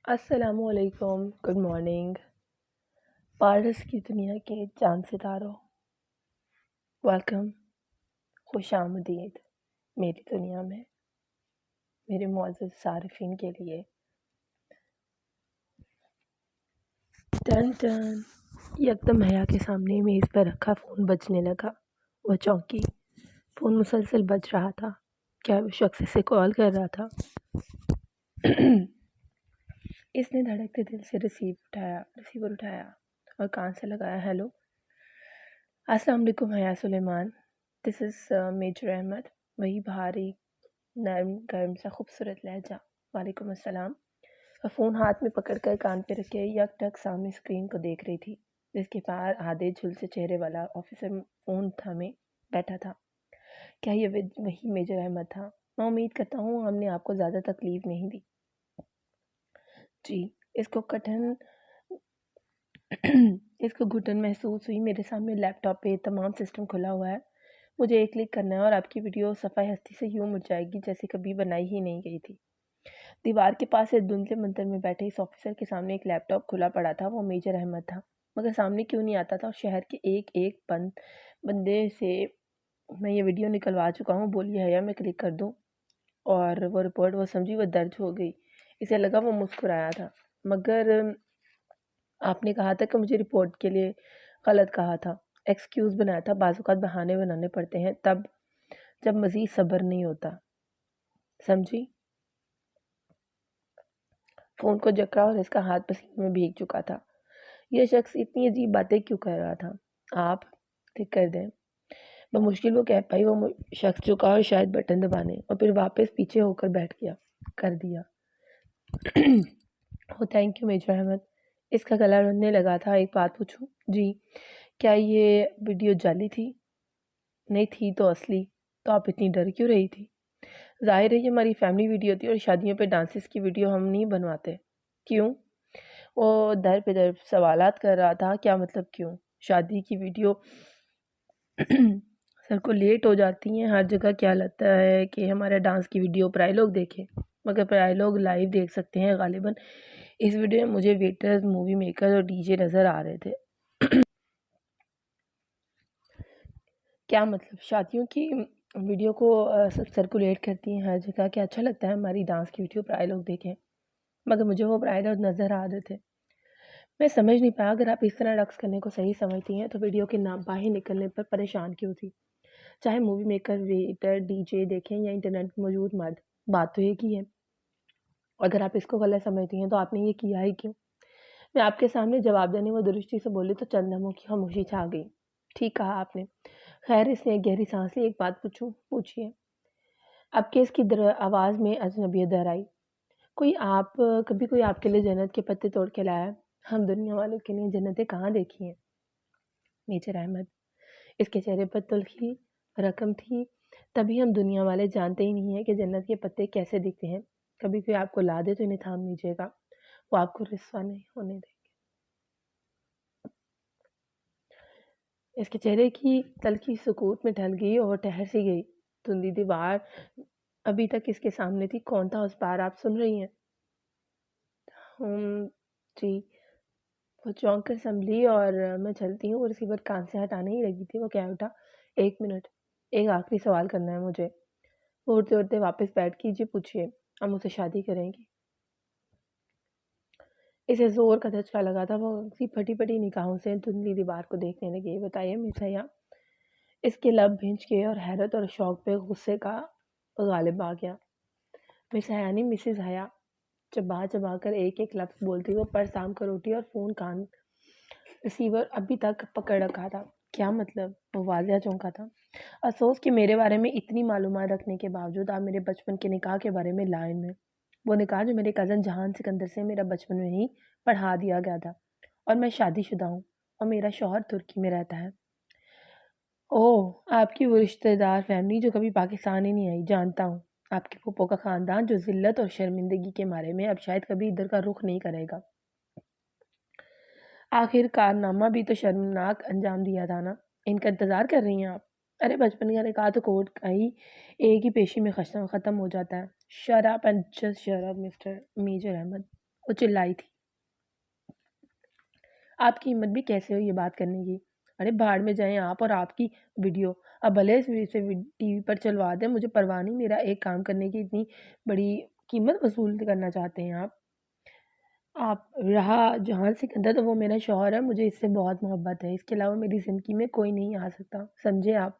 السلام علیکم، good morning. پارس کی دنیا کے چاند ستاروں، ویلکم، خوش آمدید میری دنیا میں، میرے معزز صارفین کے لیے۔ ٹن ٹن یکدم حیا کے سامنے میز پر رکھا فون بجنے لگا۔ وہ چونکی، فون مسلسل بج رہا تھا۔ کیا وہ شخص اسے کال کر رہا تھا؟ اس نے دھڑکتے دل سے ریسیور اٹھایا اور کان سے لگایا۔ ہیلو، السلام علیکم حیا سلیمان، دس از میجر احمد۔ وہی بھاری نرم گرم سا خوبصورت لہجہ۔ وعلیکم السلام۔ اور فون ہاتھ میں پکڑ کر کان پہ رکھے یک ٹک سامنے اسکرین کو دیکھ رہی تھی، جس کے پار آدھے جھلسے چہرے والا آفیسر فون تھامے بیٹھا تھا۔ کیا یہ وہی میجر احمد تھا؟ میں امید کرتا ہوں ہم نے آپ کو زیادہ تکلیف نہیں دی۔ جی، اس کو گھٹن محسوس ہوئی۔ میرے سامنے لیپ ٹاپ پہ تمام سسٹم کھلا ہوا ہے۔ مجھے ایک کلک کرنا ہے اور آپ کی ویڈیو صفحہ ہستی سے یوں مڑ جائے گی جیسے کبھی بنائی ہی نہیں گئی تھی۔ دیوار کے پاس ایک دھندلے منظر میں بیٹھے اس آفیسر کے سامنے ایک لیپ ٹاپ کھلا پڑا تھا۔ وہ میجر احمد تھا، مگر سامنے کیوں نہیں آتا تھا؟ اور شہر کے ایک بندے سے میں یہ ویڈیو نکلوا چکا ہوں، بولیے حیا میں کلک کر دوں؟ اور وہ رپورٹ، وہ سمجھی وہ درج ہو گئی۔ اسے لگا وہ مسکرایا تھا، مگر آپ نے کہا تھا کہ مجھے رپورٹ کے لیے غلط کہا تھا، ایکسکیوز بنایا تھا۔ بعض اوقات بہانے بنانے پڑتے ہیں تب جب مزید صبر نہیں ہوتا، سمجھی؟ فون کو جکڑا اور اس کا ہاتھ پسینے میں بھیگ چکا تھا۔ یہ شخص اتنی عجیب باتیں کیوں کر رہا تھا؟ آپ ٹھیک کر دیں، بمشکل وہ کہہ پائی۔ وہ شخص چکا اور شاید بٹن دبانے، اور پھر واپس پیچھے ہو کر بیٹھ گیا۔ کر دیا۔ Thank you major Ahmed. اس کا گلا روننے لگا تھا۔ ایک بات پوچھوں؟ جی۔ کیا یہ ویڈیو جعلی تھی؟ نہیں تھی تو اصلی؟ تو آپ اتنی ڈر کیوں رہی تھی؟ ظاہر ہے یہ ہماری فیملی ویڈیو تھی، اور شادیوں پہ ڈانسز کی ویڈیو ہم نہیں بنواتے۔ کیوں؟ وہ در پہ در سوالات کر رہا تھا۔ کیا مطلب کیوں؟ شادی کی ویڈیو سرکولیٹ ہو جاتی ہیں ہر جگہ، کیا لگتا ہے کہ ہمارے ڈانس کی ویڈیو پرائے لوگ دیکھیں؟ مگر پرائے لوگ لائیو دیکھ سکتے ہیں غالباً۔ اس ویڈیو میں مجھے ویٹرز، مووی میکر اور ڈی جے نظر آ رہے تھے۔ کیا مطلب؟ شادیوں کی ویڈیو کو سرکولیٹ کرتی ہیں ہر جگہ، کیا اچھا لگتا ہے ہماری ڈانس کی ویڈیو پرائے لوگ دیکھیں؟ مگر مجھے وہ پرائے لوگ نظر آ رہے تھے۔ میں سمجھ نہیں پایا، اگر آپ اس طرح رقص کرنے کو صحیح سمجھتی ہیں تو ویڈیو کے نام باہر نکلنے پر پریشان کیوں تھی؟ چاہے movie maker, waiter, D J دیکھیں یا انٹرنیٹ پر موجود مرد، بات تو ایک ہی ہے۔ اگر آپ اس کو غلط سمجھتی ہیں تو آپ نے یہ کیا ہی کیوں؟ میں آپ کے سامنے جواب دینے وہ درستی سے بولی تو چند لمحوں کی خاموشی چھا گئی۔ ٹھیک کہا آپ نے۔ خیر، اس نے ایک گہری سانس لی۔ ایک بات پوچھوں؟ پوچھیے۔ اب کیس کی آواز میں اجنبیت دہرائی۔ کبھی کوئی آپ کے لیے جنت کے پتے توڑ کے لایا؟ ہم دنیا والوں کے لیے جنتیں کہاں دیکھی ہیں؟ میجر احمد، اس کے چہرے پر تلخی رقم تھی۔ تبھی ہم دنیا والے جانتے ہی نہیں ہیں کہ جنت کے پتے کیسے دکھتے ہیں۔ کبھی کوئی آپ کو لا دے تو انہیں تھام لیجیے گا، وہ آپ کو رسوا نہیں ہونے دیں گے۔ اس کے چہرے کی تلخی سکوت میں ڈھل گئی اور ٹھہر سی گئی۔ دھندلی دیوار ابھی تک اس کے سامنے تھی۔ کون تھا اس پار؟ آپ سن رہی ہیں؟ جی۔ وہ چونک کر سنبھلی اور میں چلتی ہوں، اور ریسیور کان سے ہٹانے ہی لگی تھی، وہ کہہ اٹھا، ایک منٹ، ایک آخری سوال کرنا ہے مجھے۔ وہ اڑتے اڑتے واپس بیٹھ کی۔ جی پوچھیے، آپ مجھ سے شادی کریں گی؟ اسے زور کا دھچکا لگا تھا۔ وہ اسی پھٹی پھٹی نگاہوں سے دھندلی دیوار کو دیکھنے لگی۔ بتائیے مس حیا۔ اس کے لب بھنج کے اور حیرت اور شوق پہ غصے کا غالب آ گیا۔ مس حیا نہیں، مسز حیا۔ چبا چبا کر ایک ایک لفظ بولتی وہ پر سام کر اٹھی اور فون کان ریسیور ابھی تک پکڑ رکھا تھا۔ کیا مطلب؟ وہ واضح چونکا تھا۔ افسوس کہ میرے بارے میں اتنی معلومات رکھنے کے باوجود آپ میرے بچپن کے نکاح کے بارے میں لا علم ہیں۔ وہ نکاح جو میرے کزن جہان سکندر سے میرا بچپن میں ہی پڑھا دیا گیا تھا، اور میں شادی شدہ ہوں، اور میرا شوہر ترکی میں رہتا ہے۔ اوہ، آپ کی وہ رشتہ دار فیملی جو کبھی پاکستان ہی نہیں آئی، جانتا ہوں۔ آپ کے پھوپھو کا خاندان جو ذلت اور شرمندگی کے مارے میں اب شاید کبھی ادھر کا رخ نہیں کرے گا۔ آخر کارنامہ بھی تو شرمناک انجام دیا تھا نا۔ ان کا انتظار کر رہی ہیں آپ؟ ارے بچپن کا نکاح تو کورٹ کا ہی ایک ہی پیشی میں ختم ہو جاتا ہے۔ Shut up and just shut up mister major Ahmed. وہ چلائی تھی، آپ کی ہمت بھی کیسے ہو یہ بات کرنے کی؟ ارے بھاڑ میں جائیں آپ اور آپ کی ویڈیو، اب بھلے اسے ٹی وی پر چلوا دیں، مجھے پرواہ نہیں، میرا ایک کام کرنے کی اتنی بڑی قیمت وصول کرنا چاہتے ہیں آپ رہا جہاں سکندر تو وہ میرا شوہر ہے، مجھے اس سے بہت محبت ہے، اس کے علاوہ میری زندگی میں کوئی نہیں آ سکتا، سمجھے آپ؟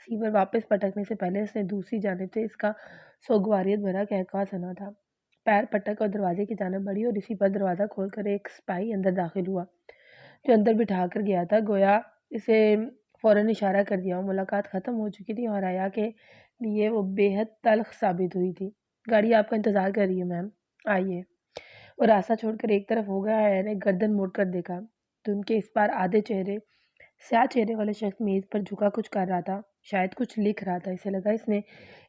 سیور واپس پٹکنے سے پہلے اس نے دوسری جانب سے اس کا سوگواریت بھرا کہکہا سنا تھا، پیر پٹک اور دروازے کی جانب بڑھی اور اسی پر دروازہ کھول کر ایک سپاہی اندر داخل ہوا جو اندر بٹھا کر گیا تھا، گویا اسے فوراً اشارہ کر دیا، ملاقات ختم ہو چکی تھی اور حیا کے لیے وہ بے حد تلخ ثابت ہوئی تھی۔ گاڑی آپ کا انتظار کر رہی ہے میم، آئیے۔ وہ راستہ چھوڑ کر ایک طرف ہو گیا، حیا نے گردن موڑ کر دیکھا تو ان کے اس پار آدھے سیاہ چہرے والے شخص میز پر جھکا کچھ کر رہا تھا، شاید کچھ لکھ رہا تھا، اسے لگا اس نے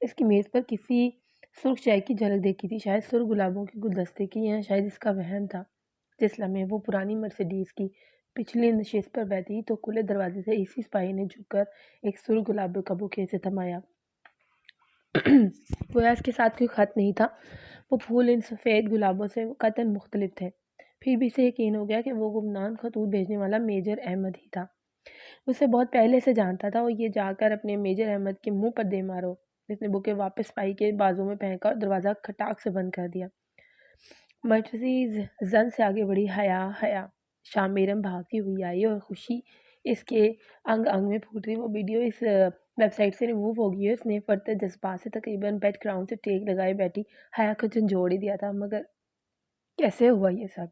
اس کی میز پر کسی سرخ چائے کی جھلک دیکھی تھی، شاید سرخ گلابوں کے گلدستے کی، یا شاید اس کا وہم تھا۔ جس لمحے وہ پرانی مرسیڈیز کی پچھلی نشست پر بیٹھی تو کھلے دروازے سے اسی سپاہی نے جھک کر ایک سرخ گلاب کا بوکے سے تھمایا۔ گویا اس کے ساتھ کوئی خط نہیں تھا، وہ پھول ان سفید گلابوں سے قطعاً مختلف تھے، پھر بھی اسے یقین ہو گیا کہ وہ گمنام خطوط بھیجنے والا میجر احمد ہی تھا۔ اسے بہت پہلے سے جانتا تھا، وہ یہ جا کر اپنے میجر احمد کے منہ پر دے مارو۔ اس نے بوکے واپس سپاہی کے بازو میں پھینکا اور دروازہ کھٹاک سے بند کر دیا۔ مرسیڈیز زن سے آگے بڑھی، حیا شام بیرم بھاگتی ہوئی آئی اور خوشی اس کے انگ انگ میں پھوٹ رہی۔ وہ ویڈیو اس ویب سائٹ سے ریموو ہو گئی ہے، اس نے فرتے جذبات سے تقریباً بیک گراؤنڈ سے ٹیک لگائے بیٹھی حیا کو جھنجھوڑ ہی دیا تھا، مگر کیسے ہوا یہ سب؟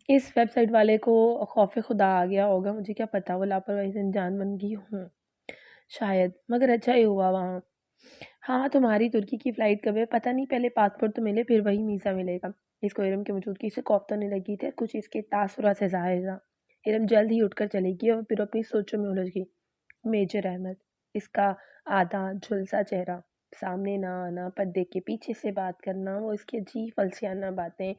اس ویب سائٹ والے کو خوف خدا آ گیا ہوگا، مجھے کیا پتا، وہ لاپرواہی سے انجان بن گئی ہوں شاید، مگر اچھا ہی ہوا وہاں۔ ہاں تمہاری ترکی کی فلائٹ کب ہے؟ پتہ نہیں، پہلے پاسپورٹ تو ملے پھر وہی ویزا ملے گا۔ اس کو ارم کی موجودگی سے خوف تو نہیں لگی تھی، کچھ اس کے تاثرات سے ظاہر تھا۔ ارم جلد ہی اٹھ کر چلے گی اور پھر اپنی سوچوں میں الجھ گئی۔ میجر احمد، اس کا آدھا جھلسا چہرہ، سامنے نہ آنا، پردے کے پیچھے سے بات کرنا، وہ اس کی عجیب فلسفیانہ باتیں،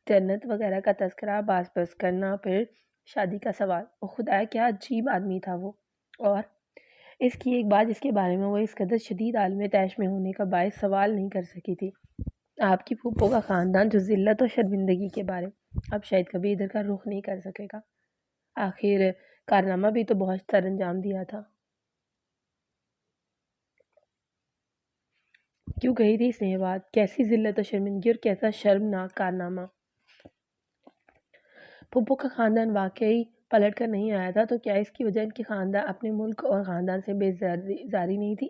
جنت وغیرہ کا تذکرہ باز پس کرنا، پھر شادی کا سوال، او خدایا کیا عجیب آدمی تھا وہ۔ اور اس کی ایک بات جس کے بارے میں وہ اس قدر شدید عالم طیش میں ہونے کا باعث سوال نہیں کر سکی تھی، آپ کی پھوپھو کا خاندان جو ذلت و شرمندگی کے بارے اب شاید کبھی ادھر کا رخ نہیں کر سکے گا۔ آخر کارنامہ بھی تو بہت سر انجام دیا تھا۔ کیوں کہی تھی اس نے یہ بات؟ کیسی ذلت و شرمندگی اور کیسا شرمناک کارنامہ؟ پھوپھو کا خاندان واقعی پلٹ کر نہیں آیا تھا تو کیا اس کی وجہ ان کے خاندان اپنے ملک اور خاندان سے بیزاری نہیں تھی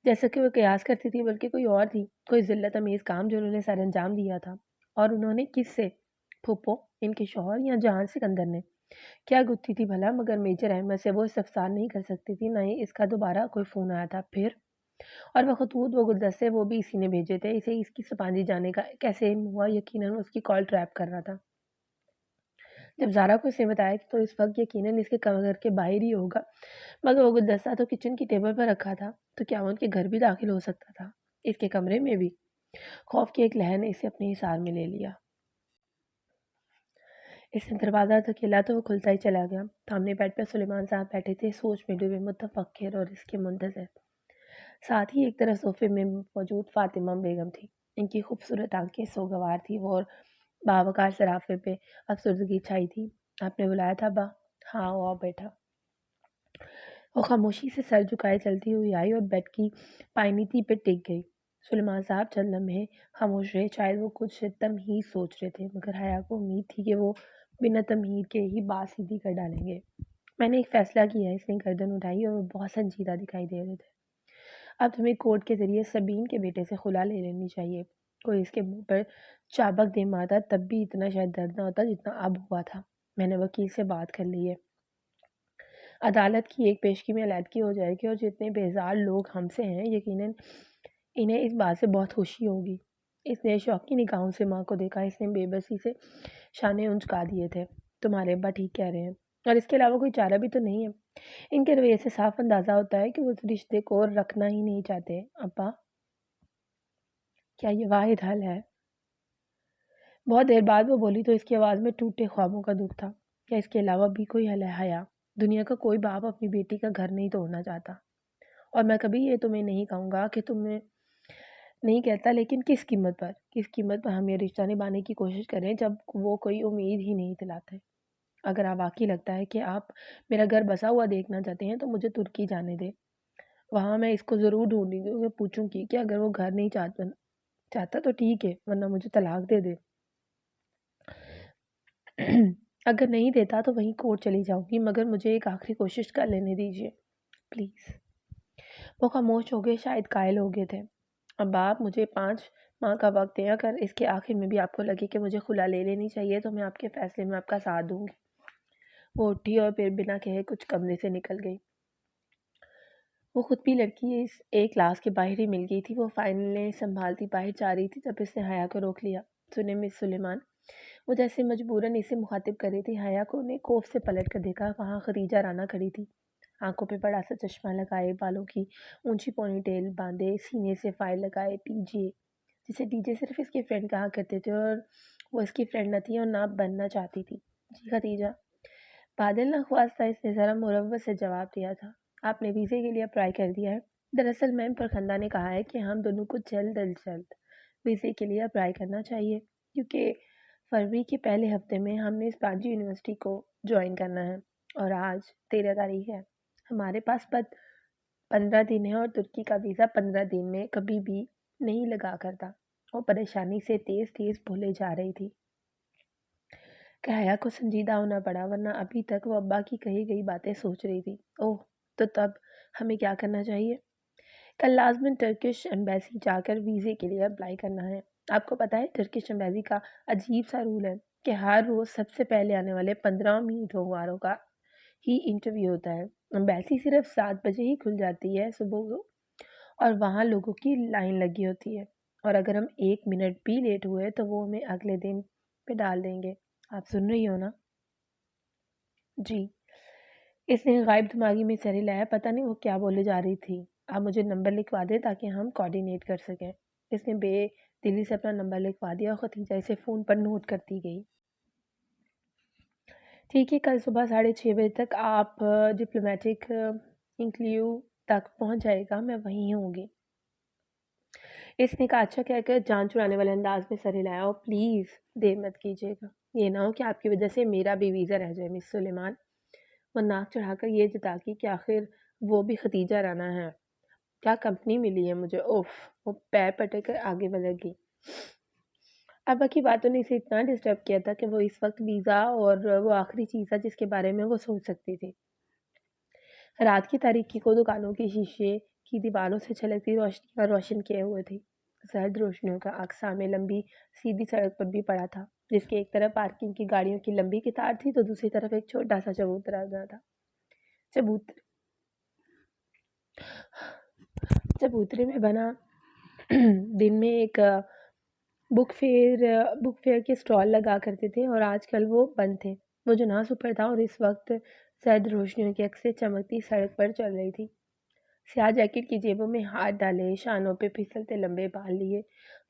جیسا کہ وہ قیاس کرتی تھی، بلکہ کوئی اور تھی، کوئی ذلت امیز کام جو انہوں نے سر انجام دیا تھا؟ اور انہوں نے کس سے؟ پھوپھو، ان کے شوہر یا جہان سکندر نے؟ کیا گتھی تھی بھلا؟ مگر میجر احمد سے وہ استفسار نہیں کر سکتی تھی، نہ ہی اس کا دوبارہ کوئی فون آیا تھا۔ پھر اور وہ خطوط، وہ گلدستے، وہ بھی اسی نے بھیجے تھے۔ اسے اس کی سپاہی جانے کا کیسے علم ہوا؟ یقیناً اس کی کال ٹریپ کر رہا تھا۔ جب زارا کو اس نے بتایا تو اس وقت یقیناً اس کے گھر کے باہر ہی ہوگا، مگر وہ گلدستہ تو کچن کی ٹیبل پر رکھا تھا، تو کیا وہ ان کے گھر بھی داخل ہو سکتا تھا؟ اس کے کمرے میں بھی؟ خوف کی ایک لہر نے اسے اپنے حصار میں لے لیا۔ اس نے دروازہ دھکیلا تو وہ کھلتا ہی چلا گیا۔ سامنے بیڈ پر سلیمان صاحب بیٹھے تھے، سوچ میں ڈوبے، متفکر اور اس کے منتظر۔ ساتھ ہی ایک طرف صوفے میں موجود فاطمہ بیگم تھی، ان کی خوبصورت آنکھیں سوگوار تھی، وہ اور باوقار سرافے پہ افسردگی چھائی تھی۔ آپ نے بلایا تھا با؟ ہاں وہ بیٹھا۔ وہ خاموشی سے سر جھکائے چلتی ہوئی آئی اور بیڈ کی پائنیتی پہ ٹک گئی۔ سلیمان صاحب چند لمحے خاموش رہے، شاید وہ کچھ تمہید سوچ رہے تھے، مگر حیا کو امید تھی کہ وہ بنا تمہید کے ہی بات سیدھی کر ڈالیں گے۔ میں نے ایک فیصلہ کیا ہے، اس نے گردن اٹھائی اور وہ بہت سنجیدہ دکھائی دے رہے تھے۔ اب تمہیں کورٹ کے ذریعے سبین کے بیٹے سے خلا لے لینی چاہیے۔ کوئی اس کے منہ پر چابک دے مارتا تب بھی اتنا شاید درد نہ ہوتا جتنا اب ہوا تھا۔ میں نے وکیل سے بات کر لی ہے، عدالت کی ایک پیشگی میں علیحدگی ہو جائے گی، اور جتنے بیزار لوگ ہم سے ہیں یقیناً انہیں اس بات سے بہت خوشی ہوگی۔ اس نے شوقی نگاہوں سے ماں کو دیکھا، اس نے بے بسی سے شانے اونچکا دیے تھے۔ تمہارے ابا ٹھیک کہہ رہے ہیں، اور اس کے علاوہ کوئی چارہ بھی تو نہیں ہے۔ ان کے رویے سے صاف اندازہ ہوتا ہے کہ وہ اس رشتے کو رکھنا ہی نہیں چاہتے۔ ابا، کیا یہ واحد حل ہے؟ بہت دیر بعد وہ بولی تو اس کی آواز میں ٹوٹے خوابوں کا دکھ تھا۔ کیا اس کے علاوہ بھی کوئی حل ہے حیا؟ دنیا کا کوئی باپ اپنی بیٹی کا گھر نہیں توڑنا چاہتا، اور میں کبھی یہ تمہیں نہیں کہوں گا کہ نہیں کہتا، لیکن کس قیمت پر ہم یہ رشتہ نبھانے کی کوشش کریں جب وہ کوئی امید ہی نہیں دلاتا ہے؟ اگر آپ واقعی لگتا ہے کہ آپ میرا گھر بسا ہوا دیکھنا چاہتے ہیں تو مجھے ترکی جانے دیں۔ وہاں میں اس کو ضرور ڈھونڈوں گی، میں پوچھوں گی کہ اگر وہ گھر نہیں چاہتا تو ٹھیک ہے، ورنہ مجھے طلاق دے دے۔ اگر نہیں دیتا تو وہیں کورٹ چلی جاؤں گی، مگر مجھے ایک آخری کوشش کر لینے دیجیے پلیز۔ وہ خاموش ہو گئے، شاید قائل ہو گئے تھے۔ اب آپ مجھے 5 ماہ کا وقت دیں، اگر اس کے آخر میں بھی آپ کو لگے کہ مجھے خلا لے لینی چاہیے تو میں آپ کے فیصلے میں آپ کا ساتھ دوں گی۔ وہ اٹھی اور پھر بنا کہے کچھ کمرے سے نکل گئی۔ وہ خود بھی لڑکی اس ایک کلاس کے باہر ہی مل گئی تھی۔ وہ فائنلیں سنبھالتی باہر جا رہی تھی جب اس نے حیا کو روک لیا۔ سنیں مس سلیمان، وہ جیسے مجبوراً اسے مخاطب کر رہی تھی۔ حیا کو نے خوف سے پلٹ کر دیکھا، وہاں خدیجہ رانا کھڑی تھی، آنکھوں پہ بڑا سا چشمہ لگائے، بالوں کی اونچی پونی ٹیل باندھے، سینے سے فائل لگائے، ٹی جے، جسے ٹی جے صرف اس کی فرینڈ کہا کرتے تھے اور وہ اس کی فرینڈ نہ تھی اور نہ بننا چاہتی تھی۔ جی خدیجہ، بادل نخواستہ اس نے ذرا مروت سے جواب دیا تھا۔ آپ نے ویزے کے لیے اپلائی کر دیا ہے؟ دراصل میم پرخندہ نے کہا ہے کہ ہم دونوں کو جلد از جلد ویزے کے لیے اپلائی کرنا چاہیے، کیونکہ فروری کے پہلے ہفتے میں ہم نے اس پانچی یونیورسٹی کو جوائن کرنا ہے اور آج 13 تاریخ ہے۔ ہمارے پاس 15 دن ہے اور ترکی کا ویزا 15 دن میں کبھی بھی نہیں لگا کرتا۔ وہ پریشانی سے تیز تیز بولے جا رہی تھی کہ حیا کو سنجیدہ ہونا پڑا، ورنہ ابھی تک وہ ابا کی کہی گئی باتیں سوچ رہی تھی۔ اوہ، تو تب ہمیں کیا کرنا چاہیے؟ کل لازماً ٹرکش ایمبیسی جا کر ویزے کے لیے اپلائی کرنا ہے۔ آپ کو پتہ ہے ٹرکش ایمبیسی کا عجیب سا رول ہے کہ ہر روز سب سے پہلے آنے والے 15 امیدواروں کا ہی انٹرویو ہوتا ہے۔ ایمبیسی صرف 7 بجے ہی کھل جاتی ہے صبح کو، اور وہاں لوگوں کی لائن لگی ہوتی ہے، اور اگر ہم 1 منٹ بھی لیٹ ہوئے تو وہ ہمیں اگلے دن پہ ڈال دیں گے۔ آپ سن رہی ہو نا؟ جی، اس نے غائب دماغی میں سر ہلایا، پتہ نہیں وہ کیا بولے جا رہی تھی۔ آپ مجھے نمبر لکھوا دیں تاکہ ہم کوآرڈینیٹ کر سکیں۔ اس نے بے دلی سے اپنا نمبر لکھوا دیا اور خدیجہ اسے فون پر نوٹ کرتی گئی۔ ٹھیک ہے، کل صبح 6:30 بجے تک آپ ڈپلومیٹک انکلیو تک پہنچ جائے گا، میں وہیں ہوں گی۔ اس نے کہا اچھا کہہ کر جان چرانے والے انداز میں سر ہلایا، اور پلیز دیر مت کیجیے گا، یہ نہ ہو کہ آپ کی وجہ سے میرا بھی ویزا رہ جائے۔ مس سلیمان، وہ ناک چڑھا کر یہ جتا کی کہ آخر وہ بھی خدیجہ رانا ہے، کیا کمپنی ملی ہے مجھے، اوف۔ وہ پیر پٹک کر آگے بڑھ گئی۔ ابا کی باتوں نے اسے اتنا ڈسٹرب کیا تھا کہ وہ اس وقت ویزا اور وہ آخری چیز ہے جس کے بارے میں وہ سوچ سکتی تھی۔ رات کی تاریکی کو دکانوں کے شیشے کی دیواروں سے چھلکتی روشنی کا روشن کیے ہوئے تھی۔ زرد روشنیوں کا عکس میں لمبی سیدھی سڑک پر بھی پڑا تھا، جس کے ایک طرف پارکنگ کی گاڑیوں کی لمبی قطار تھی تو دوسری طرف ایک چھوٹا سا چبوترا تھا۔ چبوترے میں بنا دن میں ایک بک فیئر کے سٹال لگا کرتے تھے اور آج کل وہ بند تھے۔ وہ جناح سپر تھا اور اس وقت زرد روشنیوں کے عکس سے چمکتی سڑک پر چل رہی تھی۔ سیاہ جیکٹ کی جیبوں میں ہاتھ ڈالے، شانوں پہ پھسلتے لمبے بال لیے،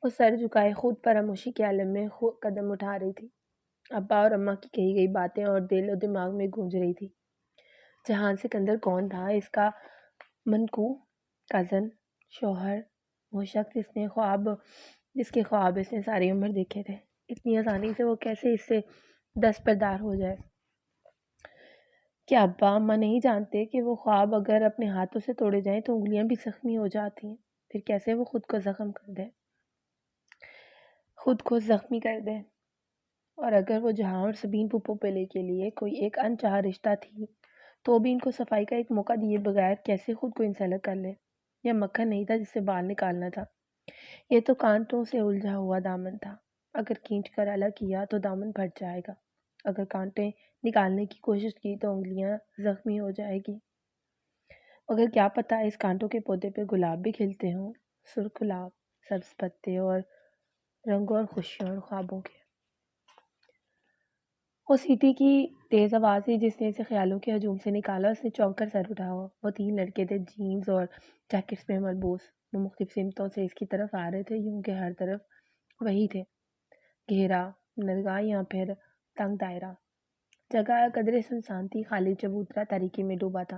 وہ سر جھکائے خود فراموشی کے عالم میں قدم اٹھا رہی تھی۔ ابا اور اماں کی کہی گئی باتیں اور دل و دماغ میں گونج رہی تھی۔ جہان سکندر کون تھا؟ اس کا منکو، کزن، شوہر، وہ شخص جس کے خواب اس نے ساری عمر دیکھے تھے۔ اتنی آسانی سے وہ کیسے اس سے دستبردار ہو جائے؟ کیا ابا اماں نہیں جانتے کہ وہ خواب اگر اپنے ہاتھوں سے توڑے جائیں تو انگلیاں بھی زخمی ہو جاتی ہیں؟ پھر کیسے وہ خود کو زخمی کر دے؟ اور اگر وہ جہاں اور سبین پھپھو پلے کے لیے کوئی ایک انچاہا رشتہ تھی تو بھی ان کو صفائی کا ایک موقع دیے بغیر کیسے خود کو انسلک کر لے؟ یہ مکھن نہیں تھا جس سے بال نکالنا تھا، یہ تو کانٹوں سے الجھا ہوا دامن تھا۔ اگر کھینچ کر الگ کیا تو دامن پھٹ جائے گا، اگر کانٹے نکالنے کی کوشش کی تو انگلیاں زخمی ہو جائے گی۔ اگر کیا پتہ اس کانٹوں کے پودے پہ گلاب بھی کھلتے ہوں، سرخ گلاب، سبز پتے اور رنگوں اور خوشیوں اور خوابوں کے۔ وہ سیٹی کی تیز آواز تھی جس نے اسے خیالوں کے ہجوم سے نکالا۔ اس نے چونک کر سر اٹھایا۔ وہ 3 لڑکے تھے، جینز اور جیکٹس میں ملبوس۔ وہ مختلف سمتوں سے اس کی طرف آ رہے تھے، یوں کہ ہر طرف وہی تھے، گہرا نرگاہ یا پھر تنگ دائرہ۔ جگہ قدرے سنسان تھی، خالی چبوترا تاریکی میں ڈوبا تھا۔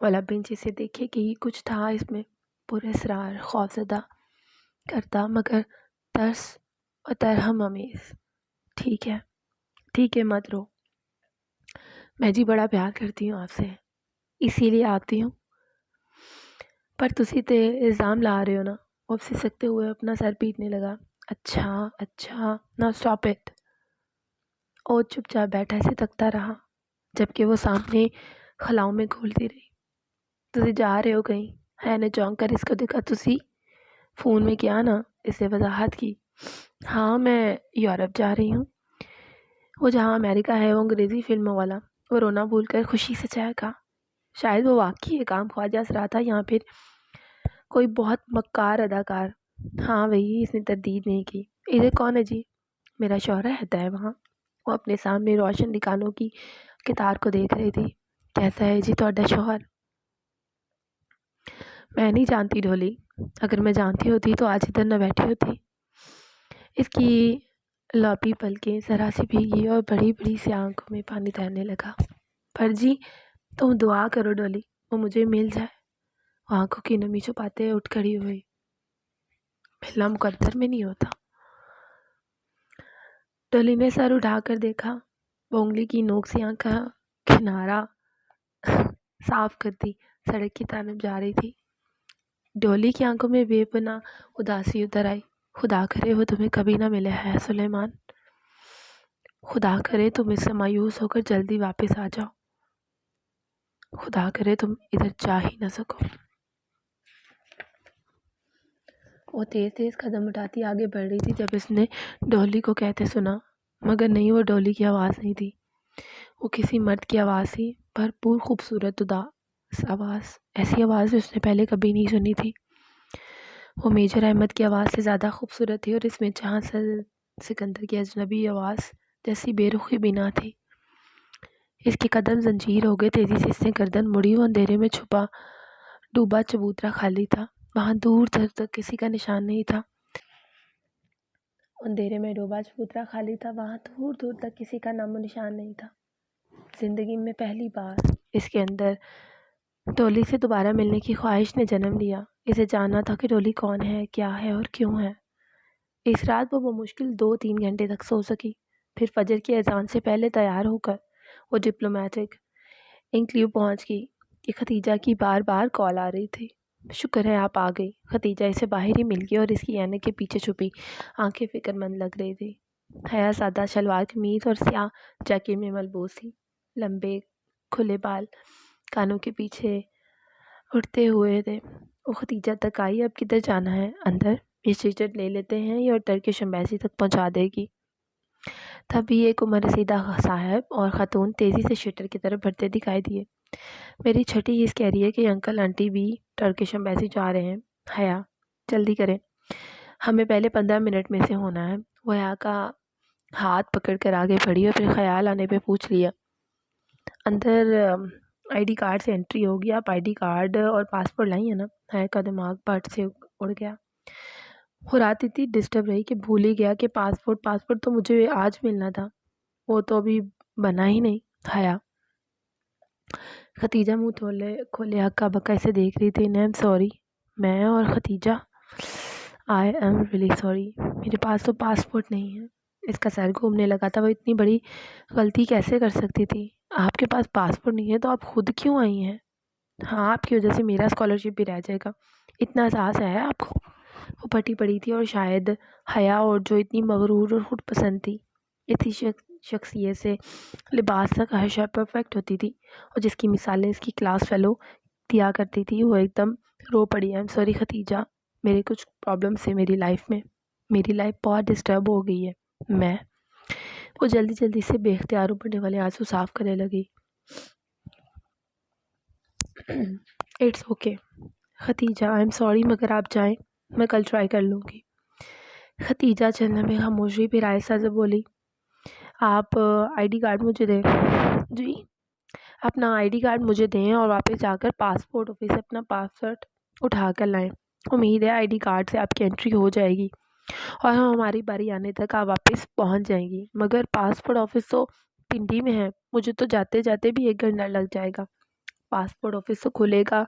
والا بینچ اسے دیکھے کہ کچھ تھا اس میں پراسرار، خوفزدہ کرتا مگر ترس اور ترحم آمیز۔ ٹھیک ہے مت رو، میں جی بڑا پیار کرتی ہوں آپ سے، اسی لیے آتی ہوں، پر تسی تے الزام لا رہے ہو نا۔ وہ سسکتے ہوئے اپنا سر پیٹنے لگا۔ اچھا نا اسٹاپ اٹ۔ وہ چپ چاپ بیٹھا اسے تکتا رہا جبکہ وہ سامنے خلاؤں میں گھولتی رہی۔ تسی جا رہے ہو کہیں؟ ہے نے چونک کر اس کو دیکھا۔ تسی فون میں کیا نا؟ اسے وضاحت کی۔ ہاں میں یورپ جا رہی ہوں۔ وہ جہاں امریکہ ہے وہ انگریزی فلموں والا۔ وہ رونا بھول کر خوشی سے چہکا۔ شاید وہ واقعی ایک عام خواجہ سے رہا تھا یا پھر کوئی بہت مکار اداکار۔ ہاں وہی، اس نے تردید نہیں کی۔ ادھر کون ہے جی؟ میرا شوہر رہتا ہے وہاں۔ وہ اپنے سامنے روشن دکانوں کی قطار کو دیکھ رہی تھی۔ کیسا ہے جی تہاڈا شوہر؟ میں نہیں جانتی ڈھولی، اگر میں جانتی ہوتی تو آج ادھر نہ بیٹھی ہوتی۔ اس کی لوپی پلکیں ذرا سی بھیگی اور بڑی بڑی سی آنکھوں میں پانی تیرنے لگا۔ پر جی تم دعا کرو ڈولی، وہ مجھے مل جائے۔ وہ آنکھوں کی نمی چھپاتے اٹھ کھڑی ہوئی۔ ملنا مقدر میں نہیں ہوتا۔ ڈولی نے سر اٹھا کر دیکھا۔ وہ انگلی کی نوک سے آنکھ کا کنارہ صاف کرتی سڑک کی طرف جا رہی تھی۔ ڈولی کی آنکھوں میں بے پناہ اداسی اتر آئی۔ خدا کرے وہ تمہیں کبھی نہ ملے ہے سلیمان۔ خدا کرے تم اس سے مایوس ہو کر جلدی واپس آ جاؤ۔ خدا کرے تم ادھر جا ہی نہ سکو۔ وہ تیز تیز قدم اٹھاتی آگے بڑھ رہی تھی جب اس نے ڈولی کو کہتے سنا، مگر نہیں، وہ ڈولی کی آواز نہیں تھی۔ وہ کسی مرد کی آواز تھی، بھرپور خوبصورت اداس آواز، ایسی آواز اس نے پہلے کبھی نہیں سنی تھی۔ وہ میجر احمد کی آواز سے زیادہ خوبصورت تھی اور اس میں جہاں سکندر کی اجنبی آواز جیسی بے رخی بھی نہ تھی۔ اس کے قدم زنجیر ہو گئے۔ تیزی سے اس نے گردن مڑی۔ وہ اندھیرے میں چھپا ڈوبا چبوترا خالی تھا، وہاں دور تک کسی کا نشان نہیں تھا۔ اندھیرے میں ڈوبا چبوترا خالی تھا، وہاں دور دور تک کسی کا نام و نشان نہیں تھا۔ زندگی میں پہلی بار اس کے اندر ڈولی سے دوبارہ ملنے کی خواہش نے جنم لیا۔ اسے جاننا تھا کہ ڈولی کون ہے، کیا ہے اور کیوں ہے۔ اس رات وہ بمشکل 2-3 گھنٹے تک سو سکی۔ پھر فجر کی اذان سے پہلے تیار ہو کر وہ ڈپلومیٹک انکلیو پہنچ گئی کہ ختیجہ کی بار بار کال آ رہی تھی۔ شکر ہے آپ آ گئی۔ ختیجہ اسے باہر ہی مل گئی اور اس کی اینک کے پیچھے چھپی آنکھیں فکر مند لگ رہی تھی۔ حیا سادہ شلوار قمیض اور سیاہ جیکٹ میں ملبوس تھی۔ لمبے کھلے بال کانوں کے پیچھے اٹھتے ہوئے تھے۔ وہ ختیجہ تک آئی۔ اب کدھر جانا ہے؟ اندر، یہ ٹکٹ لے لیتے ہیں، یہ ٹرکش ایمبیسی تک پہنچا دے گی۔ تبھی ایک عمر رسیدہ صاحب اور خاتون تیزی سے شٹر کی طرف بڑھتے دکھائی دیے۔ میری چھٹی حس کہہ رہی ہے کہ انکل آنٹی بھی ٹرکش ایمبیسی جا رہے ہیں۔ حیا جلدی کریں، ہمیں پہلے 15 منٹ میں سے ہونا ہے۔ وہ حیا کا ہاتھ پکڑ کر آگے بڑھی اور پھر خیال آنے پہ پوچھ لیا، اندر آئی ڈی کارڈ سے انٹری ہوگی؟ آپ آئی ڈی کارڈ اور پاسپورٹ لائی ہیں نا؟ حیا کا دماغ پٹ سے اڑ گیا۔ وہ رات اتنی ڈسٹرب رہی کہ بھول ہی گیا کہ پاسپورٹ تو مجھے آج ملنا تھا، وہ تو ابھی بنا ہی نہیں۔ حیا ختیجہ منہ کھولے ہکا بکا اسے دیکھ رہی تھی۔ ایم سوری، میں اور Khatija I am really sorry, میرے پاس تو پاسپورٹ نہیں ہے۔ اس کا سر گھومنے لگا تھا۔ وہ اتنی بڑی غلطی کیسے کر سکتی تھی؟ آپ کے پاس پاسپورٹ نہیں ہے تو آپ خود کیوں آئی ہیں؟ ہاں آپ کی وجہ سے میرا اسکالرشپ بھی رہ جائے گا، اتنا احساس ہے آپ کو؟ وہ پھٹی پڑی تھی اور شاید حیا اور جو اتنی مغرور اور خود پسند تھی، اسی شخصیت سے لباس تک ہر شے پرفیکٹ ہوتی تھی اور جس کی مثالیں اس کی کلاس فیلو دیا کرتی تھی، وہ ایک دم رو پڑی۔ ایم سوری ختیجہ، میرے کچھ پرابلمس ہیں میری لائف میں، میری لائف بہت ڈسٹرب ہو گئی ہے۔ وہ جلدی سے بے اختیار پڑنے والے آنسو صاف کرنے لگی۔ It's okay Khadija, I am sorry, مگر آپ جائیں، میں کل ٹرائی کر لوں گی۔ ختیجہ چند لمحے خاموشی پھر آہستہ سے بولی، آپ آئی ڈی کارڈ مجھے دیں۔ جی، اپنا آئی ڈی کارڈ مجھے دیں اور واپس جا کر پاسپورٹ آفس سے اپنا پاسپورٹ اٹھا کر لائیں۔ امید ہے آئی ڈی کارڈ سے آپ کی انٹری ہو جائے گی اور ہماری باری آنے تک آپ واپس پہنچ جائیں گی، مگر پاسپورٹ آفس تو پنڈی میں ہے، مجھے تو جاتے جاتے بھی 1 گھنٹہ لگ جائے گا۔ پاسپورٹ آفس تو کھلے گا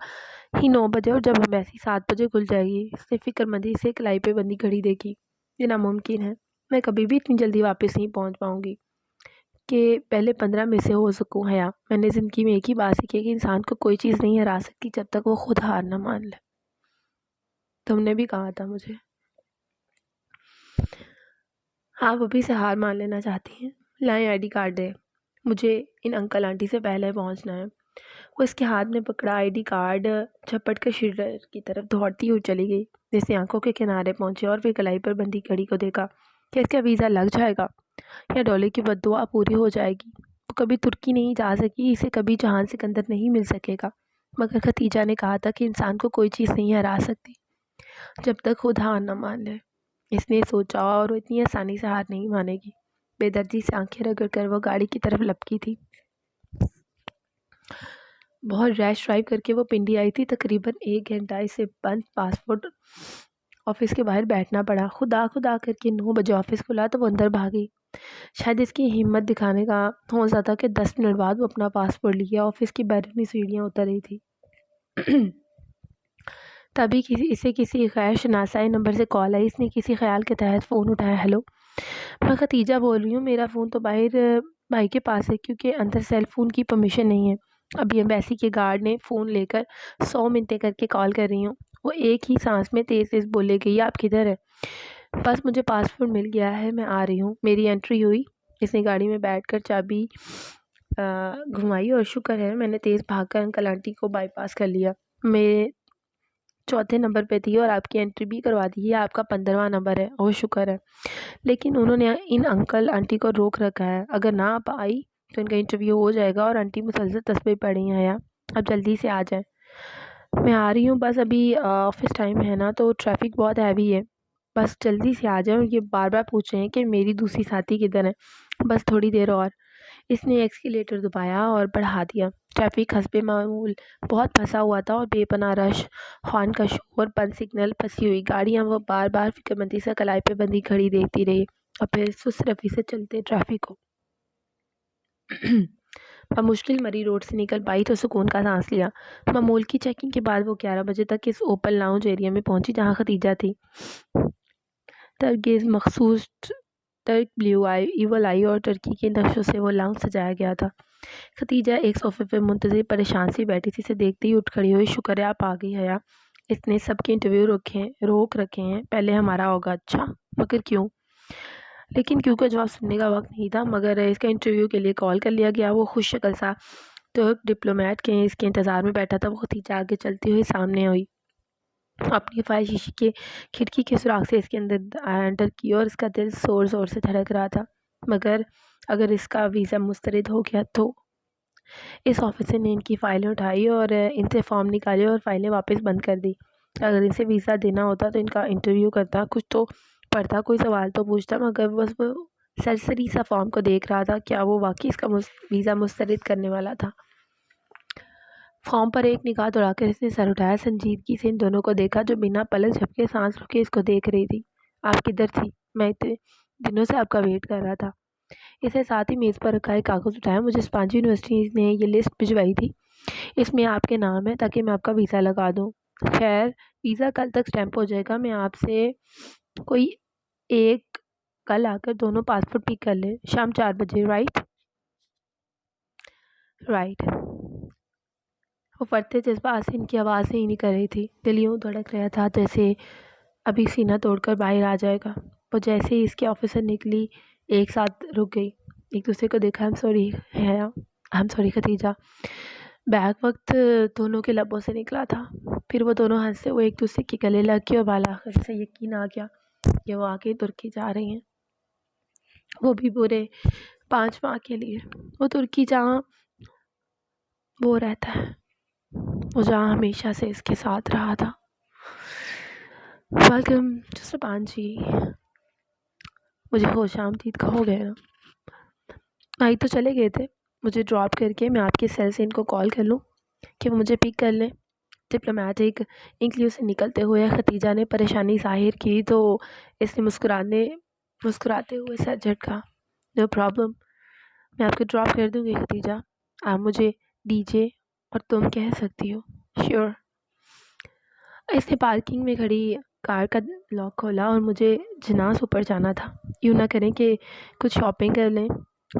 ہی 9 بجے اور جب ایمبیسی 7 بجے کھل جائے گی۔ اس نے فکر مندی سے کلائی پہ بندی گھڑی دیکھی۔ یہ ناممکن ہے، میں کبھی بھی اتنی جلدی واپس نہیں پہنچ پاؤں گی کہ پہلے 15 میں سے ہو سکوں۔ حیا، میں نے زندگی میں ایک ہی بات سیکھی ہے کہ انسان کو کوئی چیز نہیں ہرا سکتی جب تک وہ خود ہار نہ مان لے۔ تم نے بھی کہا تھا مجھے۔ آپ ابھی سے ہار مان لینا چاہتی ہیں؟ لائیں آئی ڈی کارڈ دے، مجھے ان انکل آنٹی سے پہلے پہنچنا ہے۔ وہ اس کے ہاتھ میں پکڑا آئی ڈی کارڈ جھپٹ کر شیلڈر کی طرف دوڑتی ہوئی چلی گئی۔ جیسے آنکھوں کے کنارے پہنچے اور پھر کلائی پر بندی گھڑی کو دیکھا کہ اس کا ویزا لگ جائے گا یا ڈالر کی بد دعا پوری ہو جائے گی۔ وہ کبھی ترکی نہیں جا سکی، اسے کبھی جہان سکندر نہیں مل سکے گا، مگر ختیجہ نے کہا تھا کہ انسان کو کوئی چیز نہیں ہرا سکتی جب تک خود ہار نہ مان لے۔ اس نے سوچا اور وہ اتنی آسانی سے ہار نہیں مانے گی۔ بے دردی سے آنکھیں رگڑ کر وہ گاڑی کی طرف لپکی تھی۔ بہت ریش ڈرائیو کر کے وہ پنڈی آئی تھی۔ تقریباً 1 گھنٹہ اسے بند پاسپورٹ آفس کے باہر بیٹھنا پڑا۔ خدا خدا کر کے 9 بجے آفس کھلا تو وہ اندر بھاگی۔ شاید اس کی ہمت دکھانے کا حوصلہ تھا کہ 10 منٹ بعد وہ اپنا پاسپورٹ لے گیا۔ آفس کی بیرونی سیڑھیاں اتر رہی تھی۔ تبھی اسے کسی غیر شناسائی نمبر سے کال آئی۔ اس نے کسی خیال کے تحت فون اٹھایا۔ ہیلو، میں ختیجہ بول رہی ہوں، میرا فون تو باہر بھائی کے پاس ہے کیونکہ اندر سیل فون کی پرمیشن نہیں ہے۔ ابھی ایمبیسی کے گارڈ نے فون لے کر 100 منٹیں کر کے کال کر رہی ہوں۔ وہ ایک ہی سانس میں تیز تیز بولے گئی، آپ کدھر ہے؟ بس مجھے پاسپورٹ مل گیا ہے، میں آ رہی ہوں، میری انٹری ہوئی۔ اس نے گاڑی میں بیٹھ کر چابی گھمائی اور شکر ہے میں نے تیز بھاگ کر انکل آنٹی کو بائی پاس کر لیا۔ میں 4تھے نمبر پہ تھی اور آپ کی انٹری بھی کروا دی ہے، آپ کا 15واں نمبر ہے۔ اور شکر ہے، لیکن انہوں نے ان انکل آنٹی کو روک رکھا ہے، اگر نہ آپ آئی تو ان کا انٹرویو ہو جائے گا۔ اور آنٹی مسلسل تسبیح پڑھ رہی ہیں، اب جلدی سے آ جائیں۔ میں آ رہی ہوں، بس ابھی آفس ٹائم ہے نا تو ٹریفک بہت ہیوی ہے، بس جلدی سے آ جائیں۔ اور یہ بار بار پوچھ رہے ہیں کہ میری دوسری ساتھی کدھر ہے، بس تھوڑی دیر اور۔ اس نے ایکسیلیٹر دبایا اور بڑھا دیا۔ ٹریفک حسب معمول بہت پھنسا ہوا تھا اور بے پناہ رش، ہارن کا شور، بند سگنل، پھنسی ہوئی گاڑیاں۔ وہ بار بار فکر مندی سے کلائی پہ بندی گھڑی دیکھتی رہی اور پھر سست روی سے چلتے ٹریفک کو بمشکل مری روڈ سے نکل پائی تو سکون کا سانس لیا۔ معمول کی چیکنگ کے بعد وہ 11 بجے تک اس اوپن لاؤنج ایریا میں پہنچی جہاں ختیجہ تھی۔ ترگیز مخصوص ٹرک بلیو آئی ایول آئی اور ترکی کے نقشوں سے وہ لاؤنج سجایا گیا تھا۔ ختیجہ ایک صوفے پہ منتظر پریشان سی بیٹھی تھی، اسے دیکھتے ہی اٹھ کھڑی ہوئی۔ شکر ہے آپ آ گئی حیا، اس نے سب کے انٹرویو روک رکھے ہیں، پہلے ہمارا ہوگا۔ اچھا، مگر کیوں؟ لیکن کیوں کا جواب سننے کا وقت نہیں تھا، مگر اس کا انٹرویو کے لیے کال کر لیا گیا۔ وہ خوش شکل سا ترک ڈپلومیٹ کے اس کے انتظار میں بیٹھا تھا۔ وہ ختیجہ آگے چلتی ہوئی سامنے ہوئی، اپنی فائل شیشے کے کھڑکی کے سوراخ سے اس کے اندر انٹر کی اور اس کا دل زور زور سے دھڑک رہا تھا۔ مگر اگر اس کا ویزا مسترد ہو گیا تو؟ اس آفیسر نے ان کی فائلیں اٹھائی اور ان سے فارم نکالے اور فائلیں واپس بند کر دی۔ اگر ان سے ویزا دینا ہوتا تو ان کا انٹرویو کرتا، کچھ تو پڑھتا، کوئی سوال تو پوچھتا، مگر بس وہ سرسری سا فارم کو دیکھ رہا تھا۔ کیا وہ واقعی اس کا ویزا مسترد کرنے والا تھا؟ فارم پر ایک نگاہ دوڑا کر اس نے سر اٹھایا، سنجیدگی سے ان دونوں کو دیکھا جو بنا پلک جھپکے سانس روکے اس کو دیکھ رہی تھی۔ آپ کدھر تھی؟ میں اتنے دنوں سے آپ کا ویٹ کر رہا تھا۔ اسے ساتھ ہی میز پر رکھا ایک کاغذ اٹھایا، مجھے اسپانجی یونیورسٹی نے یہ لسٹ بھجوائی تھی، اس میں آپ کے نام ہے تاکہ میں آپ کا ویزا لگا دوں۔ خیر، ویزا کل تک سٹیمپ ہو جائے گا، میں آپ سے کوئی ایک کل آ کر دونوں پاسپورٹ پک کر لیں، شام 4 بجے، رائٹ؟ وہ پڑھتے جذبات سے ان کی آواز ہی نہیں کر رہی تھی، دل یوں دھڑک رہا تھا جیسے ابھی سینہ توڑ کر باہر آ جائے گا۔ وہ جیسے ہی اس کے آفیسر نکلی ایک ساتھ رک گئی، ایک دوسرے کو دیکھا۔ I'm sorry Khatija. بیگ وقت دونوں کے لبوں سے نکلا تھا، پھر وہ دونوں ہنستے ہوئے ایک دوسرے کے گلے لگ گئے اور بالآخر سے یقین آ گیا کہ وہ آگے ترکی جا رہی ہیں، وہ بھی پورے 5 ماہ کے لیے۔ وہ ترکی جہاں وہ رہتا ہے، وہ جہاں ہمیشہ سے اس کے ساتھ رہا تھا۔ ویلکم جسپان جی، مجھے خوش آمدید کہو گے نا؟ بھائی تو چلے گئے تھے، مجھے ڈراپ کر کے میں آپ کے سیل سے ان کو کال کر لوں کہ وہ مجھے پک کر لیں؟ ڈپلومیٹک انکلیو سے نکلتے ہوئے ختیجہ نے پریشانی ظاہر کی تو اس نے مسکراتے ہوئے سر جھٹکا۔ نو پرابلم، میں آپ کو ڈراپ کر دوں گی ختیجہ، آپ مجھے ڈی جے اور تم کہہ سکتی ہو شیور۔ اس نے پارکنگ میں کھڑی کار کا لاک کھولا اور مجھے جناس اوپر جانا تھا۔ یوں نہ کریں کہ کچھ شاپنگ کر لیں،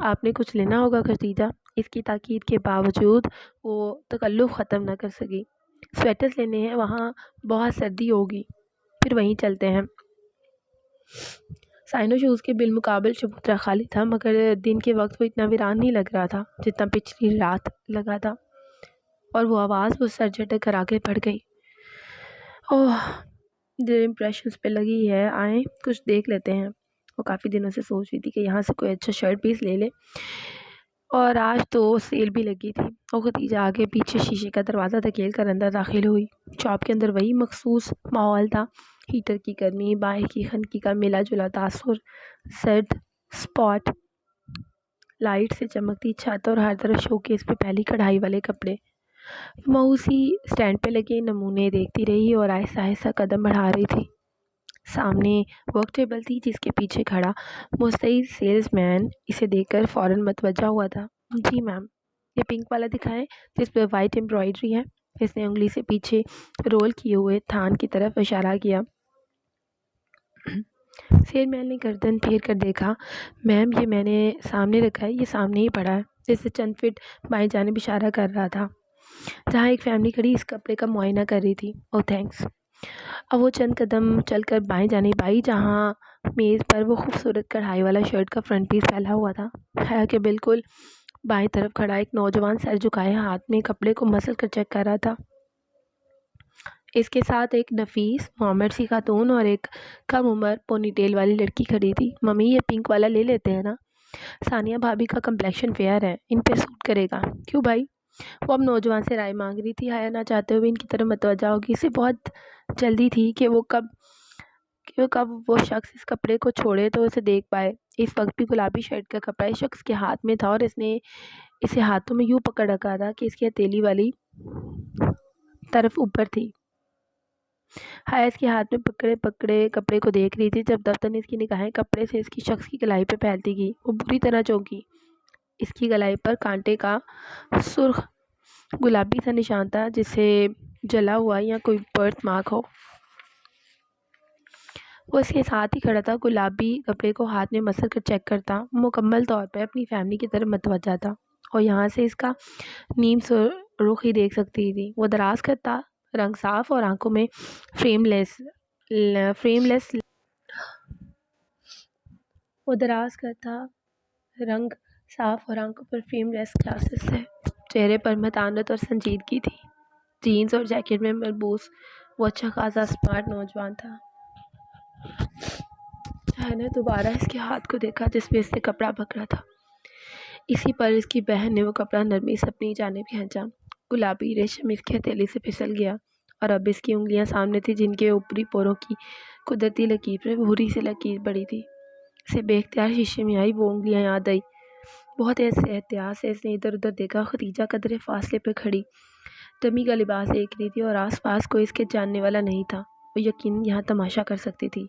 آپ نے کچھ لینا ہوگا خدیجہ۔ اس کی تاکید کے باوجود وہ تکلف ختم نہ کر سکی۔ سویٹرز لینے ہیں، وہاں بہت سردی ہوگی، پھر وہیں چلتے ہیں۔ سائنو شوز کے بالمقابل چبوترا خالی تھا، مگر دن کے وقت وہ اتنا ویران نہیں لگ رہا تھا جتنا پچھلی رات لگا تھا، اور وہ آواز وہ سر جھٹک کر آگے بڑھ گئی۔ اوہ، دیر امپریشنز پہ لگی ہے، آئیں کچھ دیکھ لیتے ہیں۔ وہ کافی دنوں سے سوچ رہی تھی کہ یہاں سے کوئی اچھا شرٹ پیس لے لے، اور آج تو سیل بھی لگی تھی۔ وہ خدیجہ آگے پیچھے شیشے کا دروازہ دھکیل کر اندر داخل ہوئی۔ شاپ کے اندر وہی مخصوص ماحول تھا، ہیٹر کی گرمی، باہر کی خنکی کا ملا جلا تاثر، سرد سپاٹ لائٹ سے چمکتی چھت، اور ہر طرف شوکیس پہ پہلی کڑھائی والے کپڑے۔ موسی سٹینڈ پہ لگے نمونے دیکھتی رہی اور آہستہ آہستہ قدم بڑھا رہی تھی۔ سامنے ورک ٹیبل تھی جس کے پیچھے کھڑا مستعد سیلز مین اسے دیکھ کر فوراً متوجہ ہوا تھا۔ جی میم، یہ پنک والا دکھائیں جس پہ وائٹ امبرائڈری ہے۔ اس نے انگلی سے پیچھے رول کیے ہوئے تھان کی طرف اشارہ کیا۔ سیل مین نے گردن پھیر کر دیکھا۔ میم، یہ میں نے سامنے رکھا ہے، یہ سامنے ہی پڑا ہے۔ جیسے چند فٹ بائیں جانب اشارہ کر رہا تھا جہاں ایک فیملی کھڑی اس کپڑے کا معائنہ کر رہی تھی۔ او تھینکس۔ اب وہ چند قدم چل کر بائیں جانب آئی جہاں میز پر وہ خوبصورت کڑھائی والا شرٹ کا فرنٹ پیس پھیلا ہوا تھا۔ حیا کے بالکل بائیں طرف کھڑا ایک نوجوان سر جھکائے ہاتھ میں کپڑے کو مسل کر چیک کر رہا تھا۔ اس کے ساتھ ایک نفیس معمر سی خاتون اور ایک کم عمر پونی ٹیل والی لڑکی کھڑی تھی۔ ممی، یہ پنک والا لے لیتے ہیں نا؟ ثانیہ بھابی کا کمپلیکشن فیئر ہے، ان پہ سوٹ کرے گا۔ کیوں بھائی؟ وہ اب نوجوان سے رائے مانگ رہی تھی۔ حیا نہ چاہتے ہوئے ان کی طرف متوجہ ہوگی، اسے بہت جلدی تھی کہ وہ کب وہ شخص اس کپڑے کو چھوڑے تو اسے دیکھ پائے۔ اس وقت بھی گلابی شرٹ کا کپڑا اس شخص کے ہاتھ میں تھا اور اس نے اسے ہاتھوں میں یوں پکڑ رکھا تھا کہ اس کی ہتھیلی والی طرف اوپر تھی۔ حیا اس کے ہاتھ میں پکڑے کپڑے کو دیکھ رہی تھی جب دفتر اس کی نگاہیں کپڑے سے اس کی شخص کی گلائی پہ پھیلتی گئی۔ وہ بری طرح چونکی۔ اس کی گلائی پر کانٹے کا سرخ گلابی سا نشان تھا، جسے جلا ہوا یا کوئی برتھ مارک ہو۔ وہ اس کے ساتھ ہی کھڑا تھا، گلابی کپڑے کو ہاتھ میں مسل کر چیک کرتا، مکمل طور پہ اپنی فیملی کی طرف متوجہ تھا، اور یہاں سے اس کا نیم رخ ہی دیکھ سکتی تھی۔ وہ دراز کا تھا، رنگ صاف اور آنکھوں میں فریم لیس گلاسز تھے۔ چہرے پر متانت اور سنجیدگی تھی۔ جینز اور جیکٹ میں ملبوس وہ اچھا خاصا سمارٹ نوجوان تھا۔ حیا نے دوبارہ اس کے ہاتھ کو دیکھا جس میں اس نے کپڑا پکڑا تھا۔ اسی پر اس کی بہن نے وہ کپڑا نرمی سے اپنی جانب کھینچا۔ گلابی ریشم اس کی ہتھیلی سے پھسل گیا اور اب اس کی انگلیاں سامنے تھی جن کے اوپری پوروں کی قدرتی لکیر پر بھوری سی لکیر پڑی تھی۔ اسے بے اختیار شیشے میں آئی وہ انگلیاں یاد آئی۔ بہت احتیاط سے اس نے ادھر ادھر دیکھا۔ خدیجہ قدرے فاصلے پہ کھڑی ڈمی کا لباس دیکھ رہی تھی اور آس پاس کوئی اس کے جاننے والا نہیں تھا۔ وہ یقیناً یہاں تماشا کر سکتی تھی۔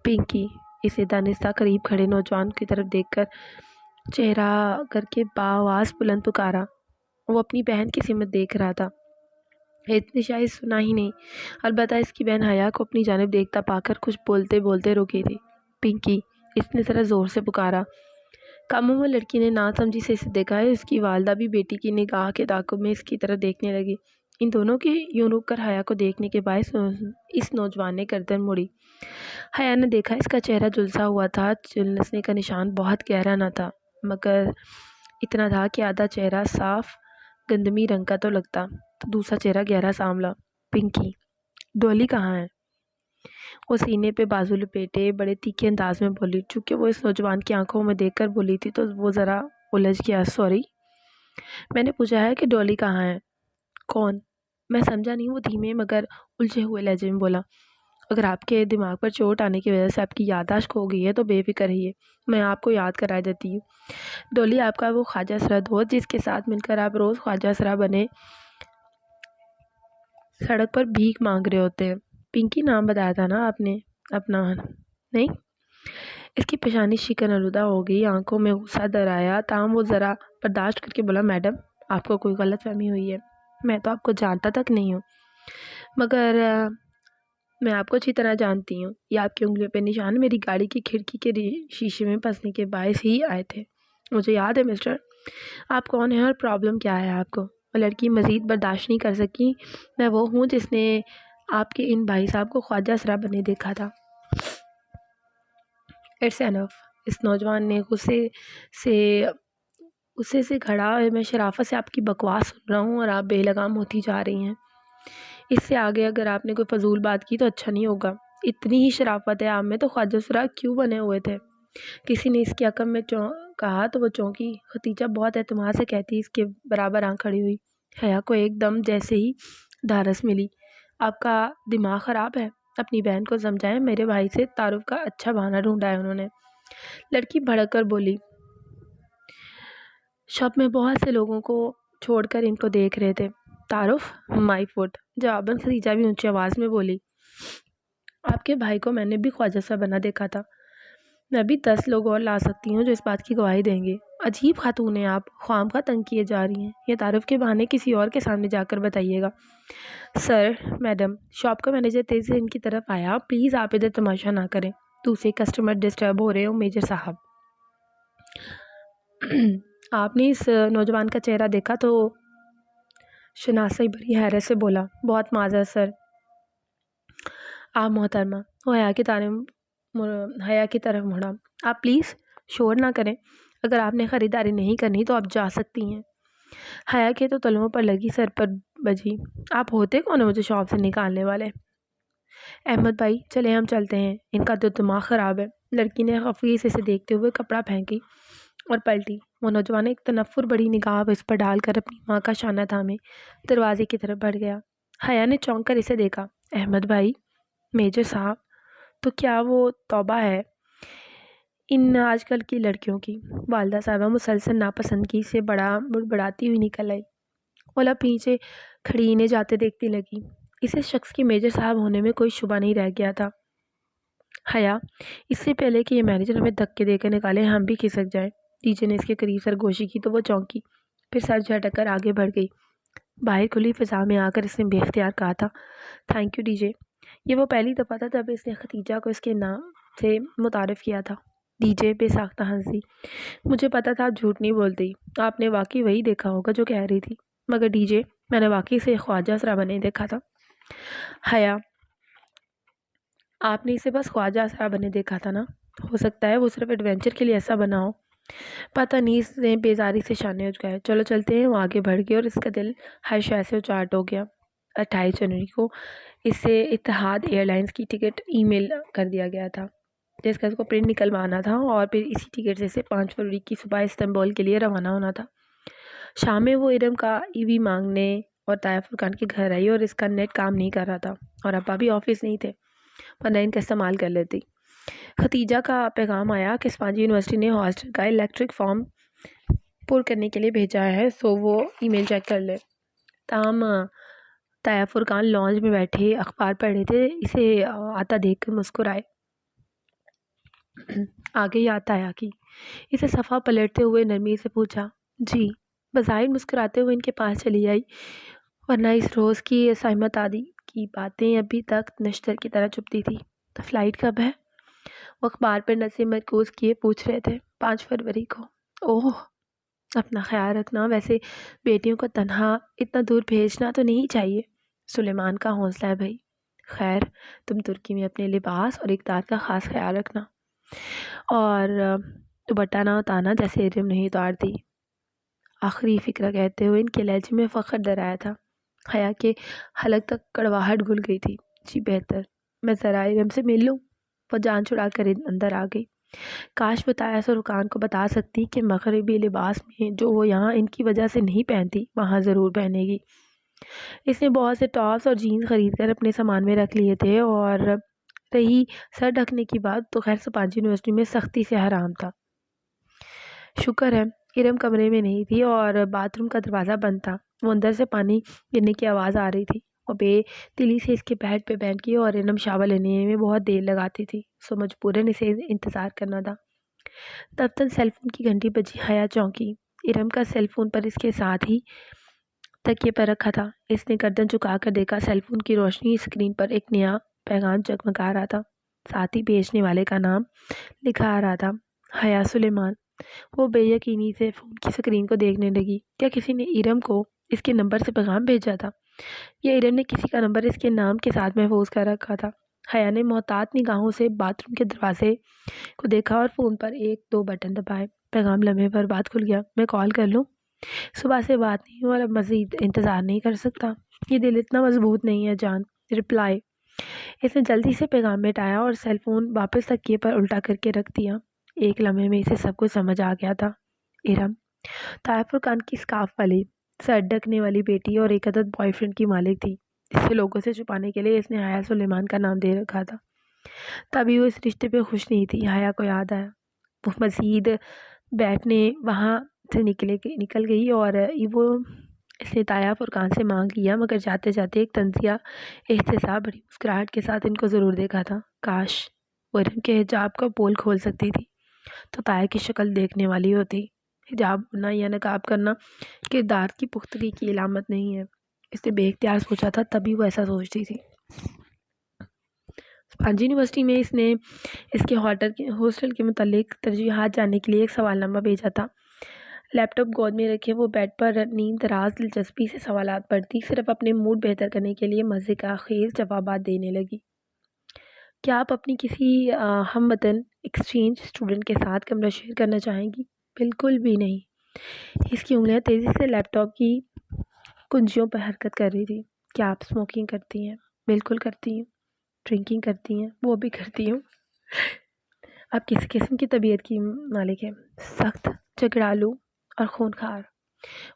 پنکی، اسے دانستہ قریب کھڑے نوجوان کی طرف دیکھ کر چہرہ کر کے بآواز بلند پکارا۔ وہ اپنی بہن کی سمت دیکھ رہا تھا، اتنے شاید سنا ہی نہیں، البتہ اس کی بہن حیا کو اپنی جانب دیکھتا پا کر کچھ بولتے بولتے رکی تھی۔ پنکی، اس نے ذرا زور سے پکارا۔ کم عمر لڑکی نے نہ سمجھی سے اسے دیکھا ہے۔ اس کی والدہ بھی بیٹی کی نگاہ کے تعاقب میں اس کی طرف دیکھنے لگی۔ ان دونوں کے یوں رک کر حیا کو دیکھنے کے باعث اس نوجوان نے گردن موڑی۔ حیا نے دیکھا اس کا چہرہ جھلسا ہوا تھا۔ جھلسنے کا نشان بہت گہرا نہ تھا، مگر اتنا تھا کہ آدھا چہرہ صاف گندمی رنگ کا تو لگتا، تو دوسرا چہرہ گہرا سانولا۔ پنکی، ڈولی کہاں ہے؟ وہ سینے پہ بازو لپیٹے بڑے تیکھے انداز میں بولی۔ چونکہ وہ اس نوجوان کی آنکھوں میں دیکھ کر بولی تھی تو وہ ذرا الجھ گیا۔ سوری، میں نے پوچھا ہے کہ ڈولی کہاں ہے؟ کون؟ میں سمجھا نہیں۔ وہ دھیمے مگر الجھے ہوئے لہجے میں بولا۔ اگر آپ کے دماغ پر چوٹ آنے کی وجہ سے آپ کی یادداشت کھو گئی ہے تو بے فکر رہیے، میں آپ کو یاد کرا دیتی ہوں۔ ڈولی آپ کا وہ خواجہ اسرا دوست جس کے ساتھ مل کر آپ روز خواجہ اسرا بنے سڑک پر بھیک مانگ رہے ہوتے ہیں۔ پنکی، نام بتایا تھا نا آپ نے اپنا؟ نہیں۔ اس کی پیشانی شکن آلودہ ہو گئی، آنکھوں میں غصہ در آیا، تاہم وہ ذرا برداشت کر کے بولا میڈم آپ کو کوئی غلط فہمی ہوئی ہے، میں تو آپ کو جانتا تک نہیں ہوں، مگر میں آپ کو اچھی طرح جانتی ہوں، یہ آپ کی انگلیوں پہ نشان میری گاڑی کی کھڑکی کے شیشے میں پھنسنے کے باعث ہی آئے تھے۔ مجھے یاد ہے مسٹر، آپ کون ہیں اور پرابلم کیا ہے آپ کو؟ وہ لڑکی مزید برداشت نہیں کر سکی۔ میں وہ ہوں جس نے آپ کے ان بھائی صاحب کو خواجہ اسرا بنے دیکھا تھا۔ اٹس انف، اس نوجوان نے غصے سے کھڑا، میں شرافت سے آپ کی بکواس سن رہا ہوں اور آپ بے لگام ہوتی جا رہی ہیں۔ اس سے آگے اگر آپ نے کوئی فضول بات کی تو اچھا نہیں ہوگا۔ اتنی ہی شرافت ہے آپ میں تو خواجہ اسرا کیوں بنے ہوئے تھے؟ کسی نے اس کی عقل میں کہا تو وہ چونکی۔ ختیجہ بہت اعتماد سے کہتی اس کے برابر آنکھ کھڑی ہوئی۔ حیا کو ایک دم جیسے ہی دھارس ملی۔ آپ کا دماغ خراب ہے، اپنی بہن کو سمجھائیں، میرے بھائی سے تعارف کا اچھا بہانہ ڈھونڈا ہے انہوں نے۔ لڑکی بھڑک کر بولی، شب میں بہت سے لوگوں کو چھوڑ کر ان کو دیکھ رہے تھے۔ تعارف؟ مائی فوٹ۔ جواباً ختیجہ بھی اونچی آواز میں بولی، آپ کے بھائی کو میں نے بھی خواجہ سا بنا دیکھا تھا۔ میں بھی 10 لوگ اور لا سکتی ہوں جو اس بات کی گواہی دیں گے۔ عجیب خاتون ہیں آپ، خواہمخواہ تنگ کیے جا رہی ہیں۔ یہ تعارف کے بہانے کسی اور کے سامنے جا کر بتائیے گا۔ سر، میڈم، شاپ کا مینیجر تیزی سے ان کی طرف آیا، پلیز آپ ادھر تماشا نہ کریں، دوسرے کسٹمر ڈسٹرب ہو رہے ہوں میجر صاحب۔ آپ نے اس نوجوان کا چہرہ دیکھا تو شناسائی بھری حیرت سے بولا، بہت معذرت سر۔ آپ محترمہ، وہ حیا کی طرف مڑا، آپ پلیز شور نہ کریں، اگر آپ نے خریداری نہیں کرنی تو آپ جا سکتی ہیں۔ حیا کے تو تلوؤں پر لگی، سر پر بجی، آپ ہوتے کون ہیں مجھے شاپ سے نکالنے والے؟ احمد بھائی چلے ہم چلتے ہیں، ان کا تو دماغ خراب ہے۔ لڑکی نے خفیہ سے اسے دیکھتے ہوئے کپڑا پھینکی اور پلٹی۔ وہ نوجوان ایک تنفر بڑی نگاہ اس پر ڈال کر اپنی ماں کا شانہ تھامے دروازے کی طرف بڑھ گیا۔ حیا نے چونک کر اسے دیکھا۔ احمد بھائی، میجر صاحب، تو کیا وہ توبہ ہے ان آج کل کی لڑکیوں کی؟ والدہ صاحبہ مسلسل ناپسندگی سے بڑبڑاتی ہوئی نکل آئی۔ اولا پیچھے کھڑی انہیں جاتے دیکھتی لگی۔ اسے شخص کے میجر صاحب ہونے میں کوئی شبہ نہیں رہ گیا تھا۔ حیا، اس سے پہلے کہ یہ مینیجر ہمیں دھکے دے کر نکالے ہم بھی کھسک جائیں۔ ڈی جے نے اس کے قریب سرگوشی کی تو وہ چونکی، پھر سر جھٹک کر آگے بڑھ گئی۔ باہر کھلی فضا میں آ کر اس نے بے اختیار کہا تھا، تھینک یو ڈی جے۔ یہ وہ پہلی دفعہ تھا جب اس نے ختیجہ کو اس کے نام سے متعارف کیا تھا۔ ڈی جے بے ساختہ ہنسی، مجھے پتا تھا آپ جھوٹ نہیں بولتی، آپ نے واقعی وہی دیکھا ہوگا جو کہہ رہی تھی، مگر ڈی جے میں نے واقعی سے خواجہ اسرا بنے دیکھا تھا۔ حیا، آپ نے اسے بس خواجہ اسرا بنے دیکھا تھا نا؟ ہو سکتا ہے وہ صرف ایڈونچر کے لیے ایسا بنا ہو۔ پتہ نہیں، اس نے بیزاری سے شانے اچکائے۔ چلو چلتے ہیں۔ وہ آگے بڑھ گئی اور اس کا دل ہر شے سے اچاٹ ہو گیا۔ 28 جنوری کو اسے اتحاد ایئر لائنز کی ٹکٹ ای میل کر دیا گیا تھا، جس کا اس کو پرنٹ نکلوانا تھا، اور پھر اسی ٹکٹ سے اسے 5 فروری کی صبح استنبول کے لیے روانہ ہونا تھا۔ شام میں وہ ارم کا ای وی مانگنے اور طاہر فرقان کے گھر آئی، اور اس کا نیٹ کام نہیں کر رہا تھا اور ابا بھی آفس نہیں تھے، ورنہ ان کا استعمال کر لیتی۔ ختیجہ کا پیغام آیا کہ اسپانجی یونیورسٹی نے ہاسٹل کا الیکٹرک فارم پر کرنے کے لیے بھیجا ہے، سو وہ ای میل چیک کر لے۔ تاہم طاہر فرقان لانج میں بیٹھے اخبار پڑھ رہے تھے، اسے آتا دیکھ کر مسکرائے۔ آگے ہی آتا آیا کی اسے صفحہ پلٹتے ہوئے نرمی سے پوچھا، جی۔ بظاہر مسکراتے ہوئے ان کے پاس چلی آئی، ورنہ اس روز کی سائمت عادی کی باتیں ابھی تک نشتر کی طرح چپتی تھی۔ تو فلائٹ کب ہے؟ وہ اخبار پر نظر مرکوز کیے پوچھ رہے تھے۔ 5 فروری کو۔ اوہ، اپنا خیال رکھنا، ویسے بیٹیوں کو تنہا اتنا دور بھیجنا تو نہیں چاہیے۔ سلیمان کا حوصلہ ہے بھائی۔ خیر، تم ترکی میں اپنے لباس اور اقدار کا خاص خیال رکھنا، اور دوپٹہ نہ اتارنا جیسے ارم نہیں اتارتی۔ آخری فکرہ کہتے ہوئے ان کے لہجے میں فخر ڈرایا تھا۔ حیا کے حلق تک کڑواہٹ گھل گئی تھی۔ جی بہتر، میں ذرا ارم سے مل لوں۔ وہ جان چھڑا کر اندر آ گئی۔ کاش بتایا سرکان کو بتا سکتی کہ مغربی لباس میں جو وہ یہاں ان کی وجہ سے نہیں پہنتی وہاں ضرور پہنے گی۔ اس نے بہت سے ٹاپس اور جینز خرید کر اپنے سامان میں رکھ لیے تھے، اور رہی سر ڈھکنے کی بات تو خیر اسپانجی یونیورسٹی میں سختی سے حرام تھا۔ شکر ہے ارم کمرے میں نہیں تھی اور باتھ روم کا دروازہ بند تھا۔ وہ اندر سے پانی گرنے کی آواز آ رہی تھی۔ وہ بے دلی سے اس کے بیڈ پہ بیٹھ گئی، اور ارم شاور لینے میں بہت دیر لگاتی تھی، سو مجبوراً اسے انتظار کرنا تھا۔ تب تک سیل فون کی گھنٹی بجی۔ حیا چونکی۔ ارم کا سیل فون پر اس کے ساتھ ہی تکیے پر رکھا تھا۔ اس نے گردن جھکا کر دیکھا، سیل فون کی روشنی اسکرین پر ایک نیا پیغام جگمگا رہا تھا، ساتھ ہی بھیجنے والے کا نام لکھا آ رہا تھا، حیا سلیمان۔ وہ بے یقینی سے فون کی اسکرین کو دیکھنے لگی۔ کیا کسی نے ارم کو اس کے نمبر سے پیغام بھیجا تھا، یا ارم نے کسی کا نمبر اس کے نام کے ساتھ محفوظ کر رکھا تھا؟ حیا نے محتاط نگاہوں سے باتھ روم کے دروازے کو دیکھا اور فون پر 1-2 بٹن دبائے۔ پیغام لمحے پر بعد کھل گیا۔ میں کال کر لوں؟ صبح سے بات نہیں اور اب مزید انتظار نہیں کر سکتا۔ یہ دل اتنا مضبوط نہیں ہے جان۔ رپلائی۔ اس نے جلدی سے پیغام مٹایا اور سیل فون واپس تکیے پر الٹا کر کے رکھ دیا۔ ایک لمحے میں اسے سب کچھ سمجھ آ گیا تھا۔ ارم طائف فرقان کی اسکارف والی، سر ڈھکنے والی بیٹی اور ایک عدد بوائے فرینڈ کی مالک تھی، جسے لوگوں سے چھپانے کے لیے اس نے حیا سلیمان کا نام دے رکھا تھا۔ تبھی وہ اس رشتے پہ خوش نہیں تھی۔ حیا کو یاد آیا۔ وہ مزید بیٹھنے وہاں سے نکل گئی اور اس نے طائف فرقان سے مانگ لیا، مگر جاتے جاتے ایک طنزیہ احتساب بڑی مسکراہٹ کے ساتھ ان کو ضرور دیکھا تھا۔ کاش وہ ارم کے حجاب کا پول کھول سکتی تھی تو طائف کی شکل دیکھنے والی ہوتی۔ حجاب اوڑھنا یا نقاب کرنا کردار کی پختگی کی علامت نہیں ہے، اس نے بے اختیار سوچا تھا، تبھی وہ ایسا سوچتی تھی۔ اسپانجی یونیورسٹی میں اس نے اس کے ہاسٹل کے متعلق ترجیحات جاننے کے لیے ایک سوال نامہ بھیجا تھا۔ لیپ ٹاپ گود میں رکھے وہ بیڈ پر نیند دراز دلچسپی سے سوالات پڑھتی، صرف اپنے موڈ بہتر کرنے کے لیے مزے کا خیز جوابات دینے لگی۔ کیا آپ اپنی کسی ہم وطن ایکسچینج اسٹوڈنٹ کے ساتھ کمرہ شیئر کرنا چاہیں گی؟ بالکل بھی نہیں۔ اس کی انگلیاں تیزی سے لیپ ٹاپ کی کنجیوں پر حرکت کر رہی تھی۔ کیا آپ اسموکنگ کرتی ہیں؟ بالکل کرتی ہوں۔ ڈرنکنگ کرتی ہیں؟ وہ بھی کرتی ہوں۔ آپ کس قسم کی طبیعت کی مالک ہیں؟ سخت، جھگڑالو اور خونخوار۔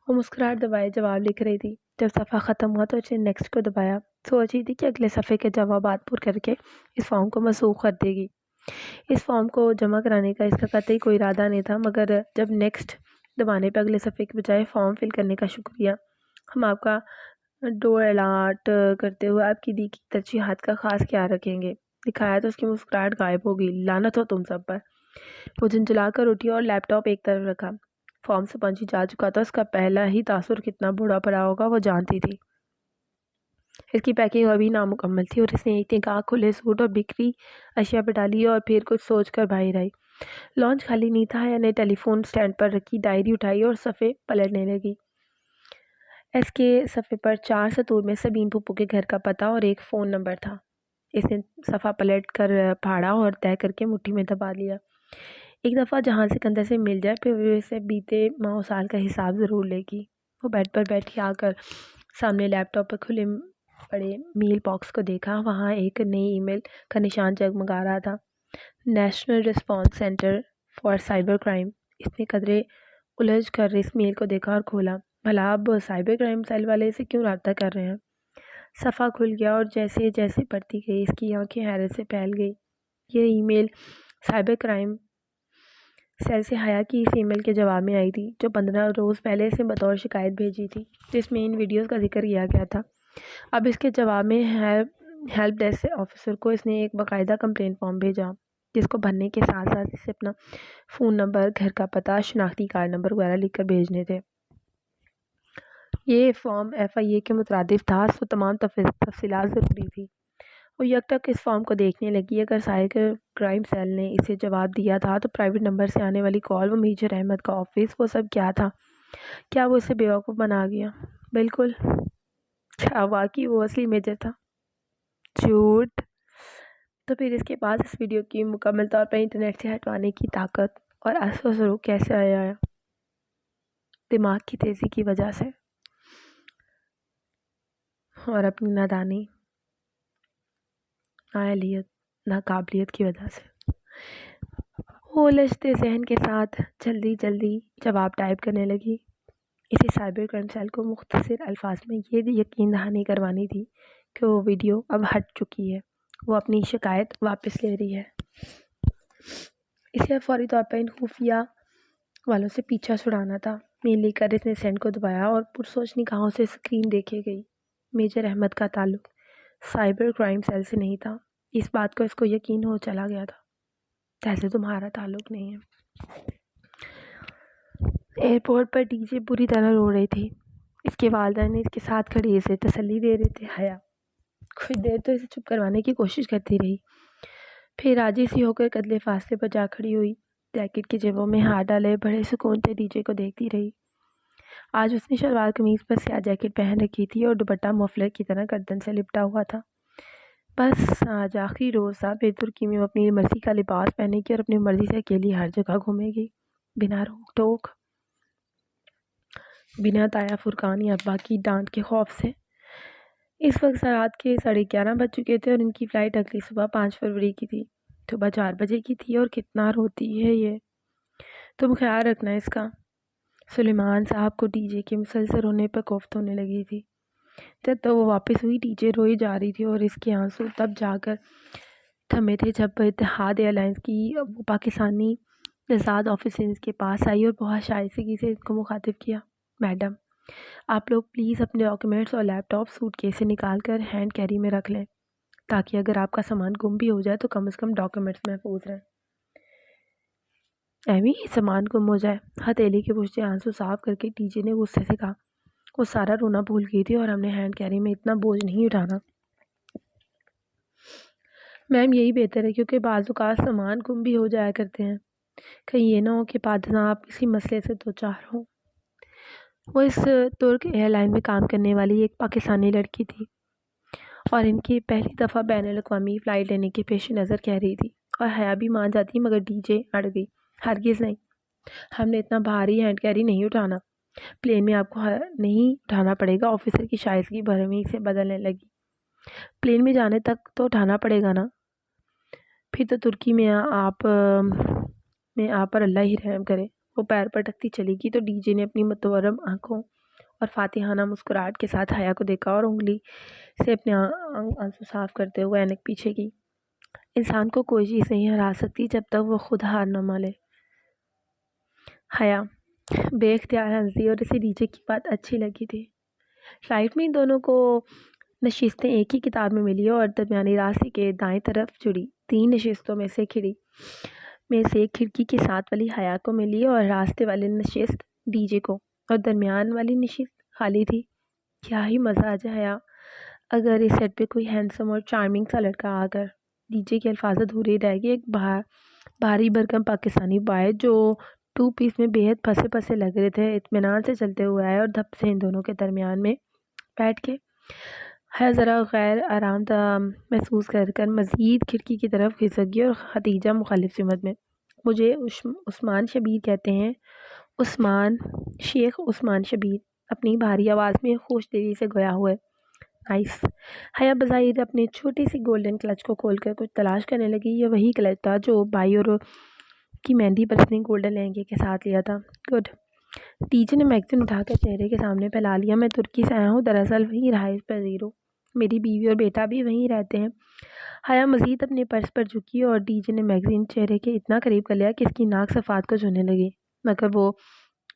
وہ مسکراہٹ دبائے جواب لکھ رہی تھی۔ جب صفحہ ختم ہوا تو اس نے نیکسٹ کو دبایا۔ سوچ رہی تھی کہ اگلے صفحے کے جوابات پر کر کے اس فارم کو منسوخ کر دے گی۔ اس فارم کو جمع کرانے کا اس کا قطعی کوئی ارادہ نہیں تھا، مگر جب نیکسٹ دبانے پہ اگلے صفحے کے بجائے فارم فل کرنے کا شکریہ، ہم آپ کا ڈور الاٹ کرتے ہوئے آپ کی دی کی ترجیحات کا خاص خیال رکھیں گے، دکھایا تو اس کی مسکراہٹ غائب ہو گئی۔ لعنت ہو تم سب پر۔ وہ جھنجھلا کر اٹھی اور لیپ ٹاپ ایک طرف رکھا۔ فارم سے پنچی جا چکا تھا، اس کا پہلا ہی تاثر کتنا بڑا پڑا ہوگا وہ جانتی تھی۔ اس کی پیکنگ ابھی نامکمل تھی اور اس نے ایک نگاہ کھلے سوٹ اور بکری اشیاء پہ ڈالی اور پھر کچھ سوچ کر باہر آئی۔ لانچ خالی نہیں تھا۔ یعنی ٹیلی فون سٹینڈ پر رکھی ڈائری اٹھائی اور صفحے پلٹنے لگی۔ اس کے صفحے پر 4 سطور میں سبین پھپھو کے گھر کا پتہ اور ایک فون نمبر تھا۔ اس نے صفحہ پلٹ کر پھاڑا اور طے کر کے مٹھی میں دبا لیا۔ ایک دفعہ جہاں سکندر سے مل جائے پھر وہ اسے بیتے ماہ و سال کا حساب ضرور لے گی۔ وہ بیڈ پر بیٹھی آ کر سامنے لیپ ٹاپ پر کھلے پڑے میل باکس کو دیکھا۔ وہاں ایک نئی ای میل کا نشان جگمگا رہا تھا، national response centre for cyber crime. اس نے قدرے الجھ کر اس میل کو دیکھا اور کھولا۔ بھلا اب سائبر کرائم سیل والے سے کیوں رابطہ کر رہے ہیں؟ صفحہ کھل گیا اور جیسے جیسے پڑھتی گئی اس کی آنکھیں حیرت سے پھیل گئی۔ یہ ای میل سائبر کرائم سیل سے حیا کی اس ای میل کے جواب میں آئی تھی، جو 15 روز پہلے سے بطور شکایت بھیجی تھی، جس میں ان ویڈیوز کا ذکر کیا گیا تھا۔ اب اس کے جواب میں ہیلپ ڈیسک آفیسر کو اس نے ایک باقاعدہ کمپلین فارم بھیجا، جس کو بھرنے کے ساتھ ساتھ اسے اپنا فون نمبر، گھر کا پتہ، شناختی کارڈ نمبر وغیرہ لکھ کر بھیجنے تھے۔ یہ فارم ایف آئی اے کے مترادف تھا، اس کو تمام تفصیلات ضروری تھی۔ وہ یک ٹک اس فارم کو دیکھنے لگی۔ اگر سائبر کرائم سیل نے اسے جواب دیا تھا تو پرائیویٹ نمبر سے آنے والی کال، وہ میجر احمد کا آفس، وہ سب کیا تھا؟ کیا وہ اسے بیوقوف بنا گیا؟ بالکل۔ کیا واقعی وہ اصلی میجر تھا؟ جھوٹ۔ تو پھر اس کے بعد اس ویڈیو کی مکمل طور پر انٹرنیٹ سے ہٹوانے کی طاقت اور اثر و رسوخ کیسے آیا ہے؟ دماغ کی تیزی کی وجہ سے اور اپنی نادانی، نااہلیت، ناقابلیت کی وجہ سے۔ وہ الجھتے ذہن کے ساتھ جلدی جلدی جواب ٹائپ کرنے لگی۔ اسے سائبر کرائم سیل کو مختصر الفاظ میں یہ یقین دہانی کروانی تھی کہ وہ ویڈیو اب ہٹ چکی ہے، وہ اپنی شکایت واپس لے رہی ہے۔ اسے اب فوری طور پر ان خفیہ والوں سے پیچھا چھڑانا تھا۔ میل لے کر اس نے سینڈ کو دبایا اور پرسوچ نگاہوں سے اسکرین دیکھے گئی۔ میجر احمد کا تعلق سائبر کرائم سیل سے نہیں تھا، اس بات کو اس کو یقین ہو چلا گیا تھا، جیسے تمہارا تعلق نہیں ہے۔ ایئرپورٹ پر ڈی جے بری طرح رو رہی تھی۔ اس کے والدین اس کے ساتھ کھڑے اسے تسلی دے رہے تھے۔ حیا کچھ دیر تو اسے چپ کروانے کی کوشش کرتی رہی، پھر راضی سی ہو کر قدرے فاصلے پر جا کھڑی ہوئی، جیکٹ کی جیبوں میں ہاتھ ڈالے بڑے سکون سے ڈی جے کو دیکھتی رہی۔ آج اس نے شلوار قمیض پر سیاہ جیکٹ پہن رکھی تھی اور دوپٹہ مفلر کی طرح گردن سے لپٹا ہوا تھا۔ بس آج آخری روز تھا، پھر ترکی میں وہ اپنی مرضی کا لباس پہنے گی اور اپنی مرضی سے اکیلی ہر جگہ گھومے گی، بنا روک ٹوک، بنا تایا فرقان یا ابا کی ڈانٹ کے خوف سے۔ اس وقت رات کے 11:30 بج چکے تھے اور ان کی فلائٹ اگلی صبح 5 فروری کی تھی۔ صبح 4 بجے کی تھی اور کتنا روتی ہے یہ، تم خیال رکھنا اس کا۔ سلیمان صاحب کو ڈی جے کے مسلسل رونے پر کوفت ہونے لگی تھی۔ جب تک وہ واپس ہوئی ڈی جے روئی جا رہی تھی اور اس کے آنسو تب جا کر تھمے تھے جب اتحاد ایئر لائنز کی وہ پاکستانی نژاد آفیسر کے پاس آئی اور بہت شائستگی سے اس کو مخاطب کیا۔ میڈم، آپ لوگ پلیز اپنے ڈاکیومنٹس اور لیپ ٹاپ سوٹ کیس سے نکال کر ہینڈ کیری میں رکھ لیں، تاکہ اگر آپ کا سامان گم بھی ہو جائے تو کم از کم ڈاکیومنٹس محفوظ رہیں۔ ایویں سامان گم ہو جائے؟ ہتھیلی کے پوچھتے آنسو صاف کر کے ٹی جے نے غصے سے کہا۔ وہ سارا رونا بھول گئی تھی اور ہم نے ہینڈ کیری میں اتنا بوجھ نہیں اٹھانا۔ میم یہی بہتر ہے کیونکہ بعض اوقات سامان گم بھی ہو جایا کرتے ہیں، کہیں یہ نہ ہو کہ بعد آپ کسی مسئلے سے دوچار ہوں۔ وہ اس ترک ایئر لائن میں کام کرنے والی ایک پاکستانی لڑکی تھی اور ان کی پہلی دفعہ بین الاقوامی فلائٹ لینے کے پیش نظر کہہ رہی تھی، اور حیا بھی مان جاتی مگر ڈی جے اڑ گئی۔ ہرگز نہیں، ہم نے اتنا بھاری ہینڈ کیری نہیں اٹھانا، پلین میں آپ کو نہیں اٹھانا پڑے گا۔ آفیسر کی شائستگی برہمی سے بدلنے لگی۔ پلین میں جانے تک تو اٹھانا پڑے گا نا، پھر تو ترکی میں آپ پر اللہ ہی رحم کرے۔ وہ پیر پٹکتی چلی گئی تو ڈی جے نے اپنی متورم آنکھوں اور فاتحانہ مسکراہٹ کے ساتھ حیا کو دیکھا اور انگلی سے اپنے آنسو صاف کرتے ہوئے اینک پیچھے کی۔ انسان کو کوئی چیز نہیں ہرا سکتی جب تک وہ خود ہار نہ مالے۔ حیا بے اختیار ہنسی اور اسے ڈی جے کی بات اچھی لگی تھی۔ فلائٹ میں ان دونوں کو نشستیں ایک ہی کتاب میں ملی اور درمیانی راستے کے دائیں طرف جڑی 3 نشستوں میں سے کھڑکی کے ساتھ والی حیا کو ملی اور راستے والی نشست ڈی جے کو، اور درمیان والی نشست خالی تھی۔ کیا ہی مزہ آ جائے حیا اگر اس سیٹ پہ کوئی ہینڈسم اور چارمنگ سا لڑکا آ کر۔ ڈی جے کے الفاظ ادھورے رہ گئے۔ ایک بھاری بھرکم پاکستانی بوائے جو 2 پیس میں بے حد پھنسے لگ رہے تھے اطمینان سے چلتے ہوئے آئے اور دھپ سے ان دونوں کے درمیان میں بیٹھ کے حیا ذرا غیر آرام دہ محسوس کر مزید کھڑکی کی طرف کھسک گئی اور ختیجہ مخالف سمت میں، مجھے عثمان شبیر کہتے ہیں۔ شیخ عثمان شبیر، اپنی بھاری آواز میں خوش دلی سے گویا ہوئے۔ نائس۔ حیا بظاہر اپنے چھوٹے سے گولڈن کلچ کو کھول کر کچھ تلاش کرنے لگی۔ یہ وہی کلچ تھا جو بائی اور کی مہندی پر اس نے گولڈن لہنگے کے ساتھ لیا تھا۔ گڈ۔ ڈی جے نے میگزین اٹھا کر چہرے کے سامنے پھیلا لیا۔ میں ترکی سے آیا ہوں، دراصل وہیں رہائش پذیر ہوں، میری بیوی اور بیٹا بھی وہیں رہتے ہیں۔ حیا مزید اپنے پرس پر جھکی اور ڈی جے نے میگزین چہرے کے اتنا قریب کر لیا کہ اس کی ناک صفحات کو چھونے لگی۔ مگر وہ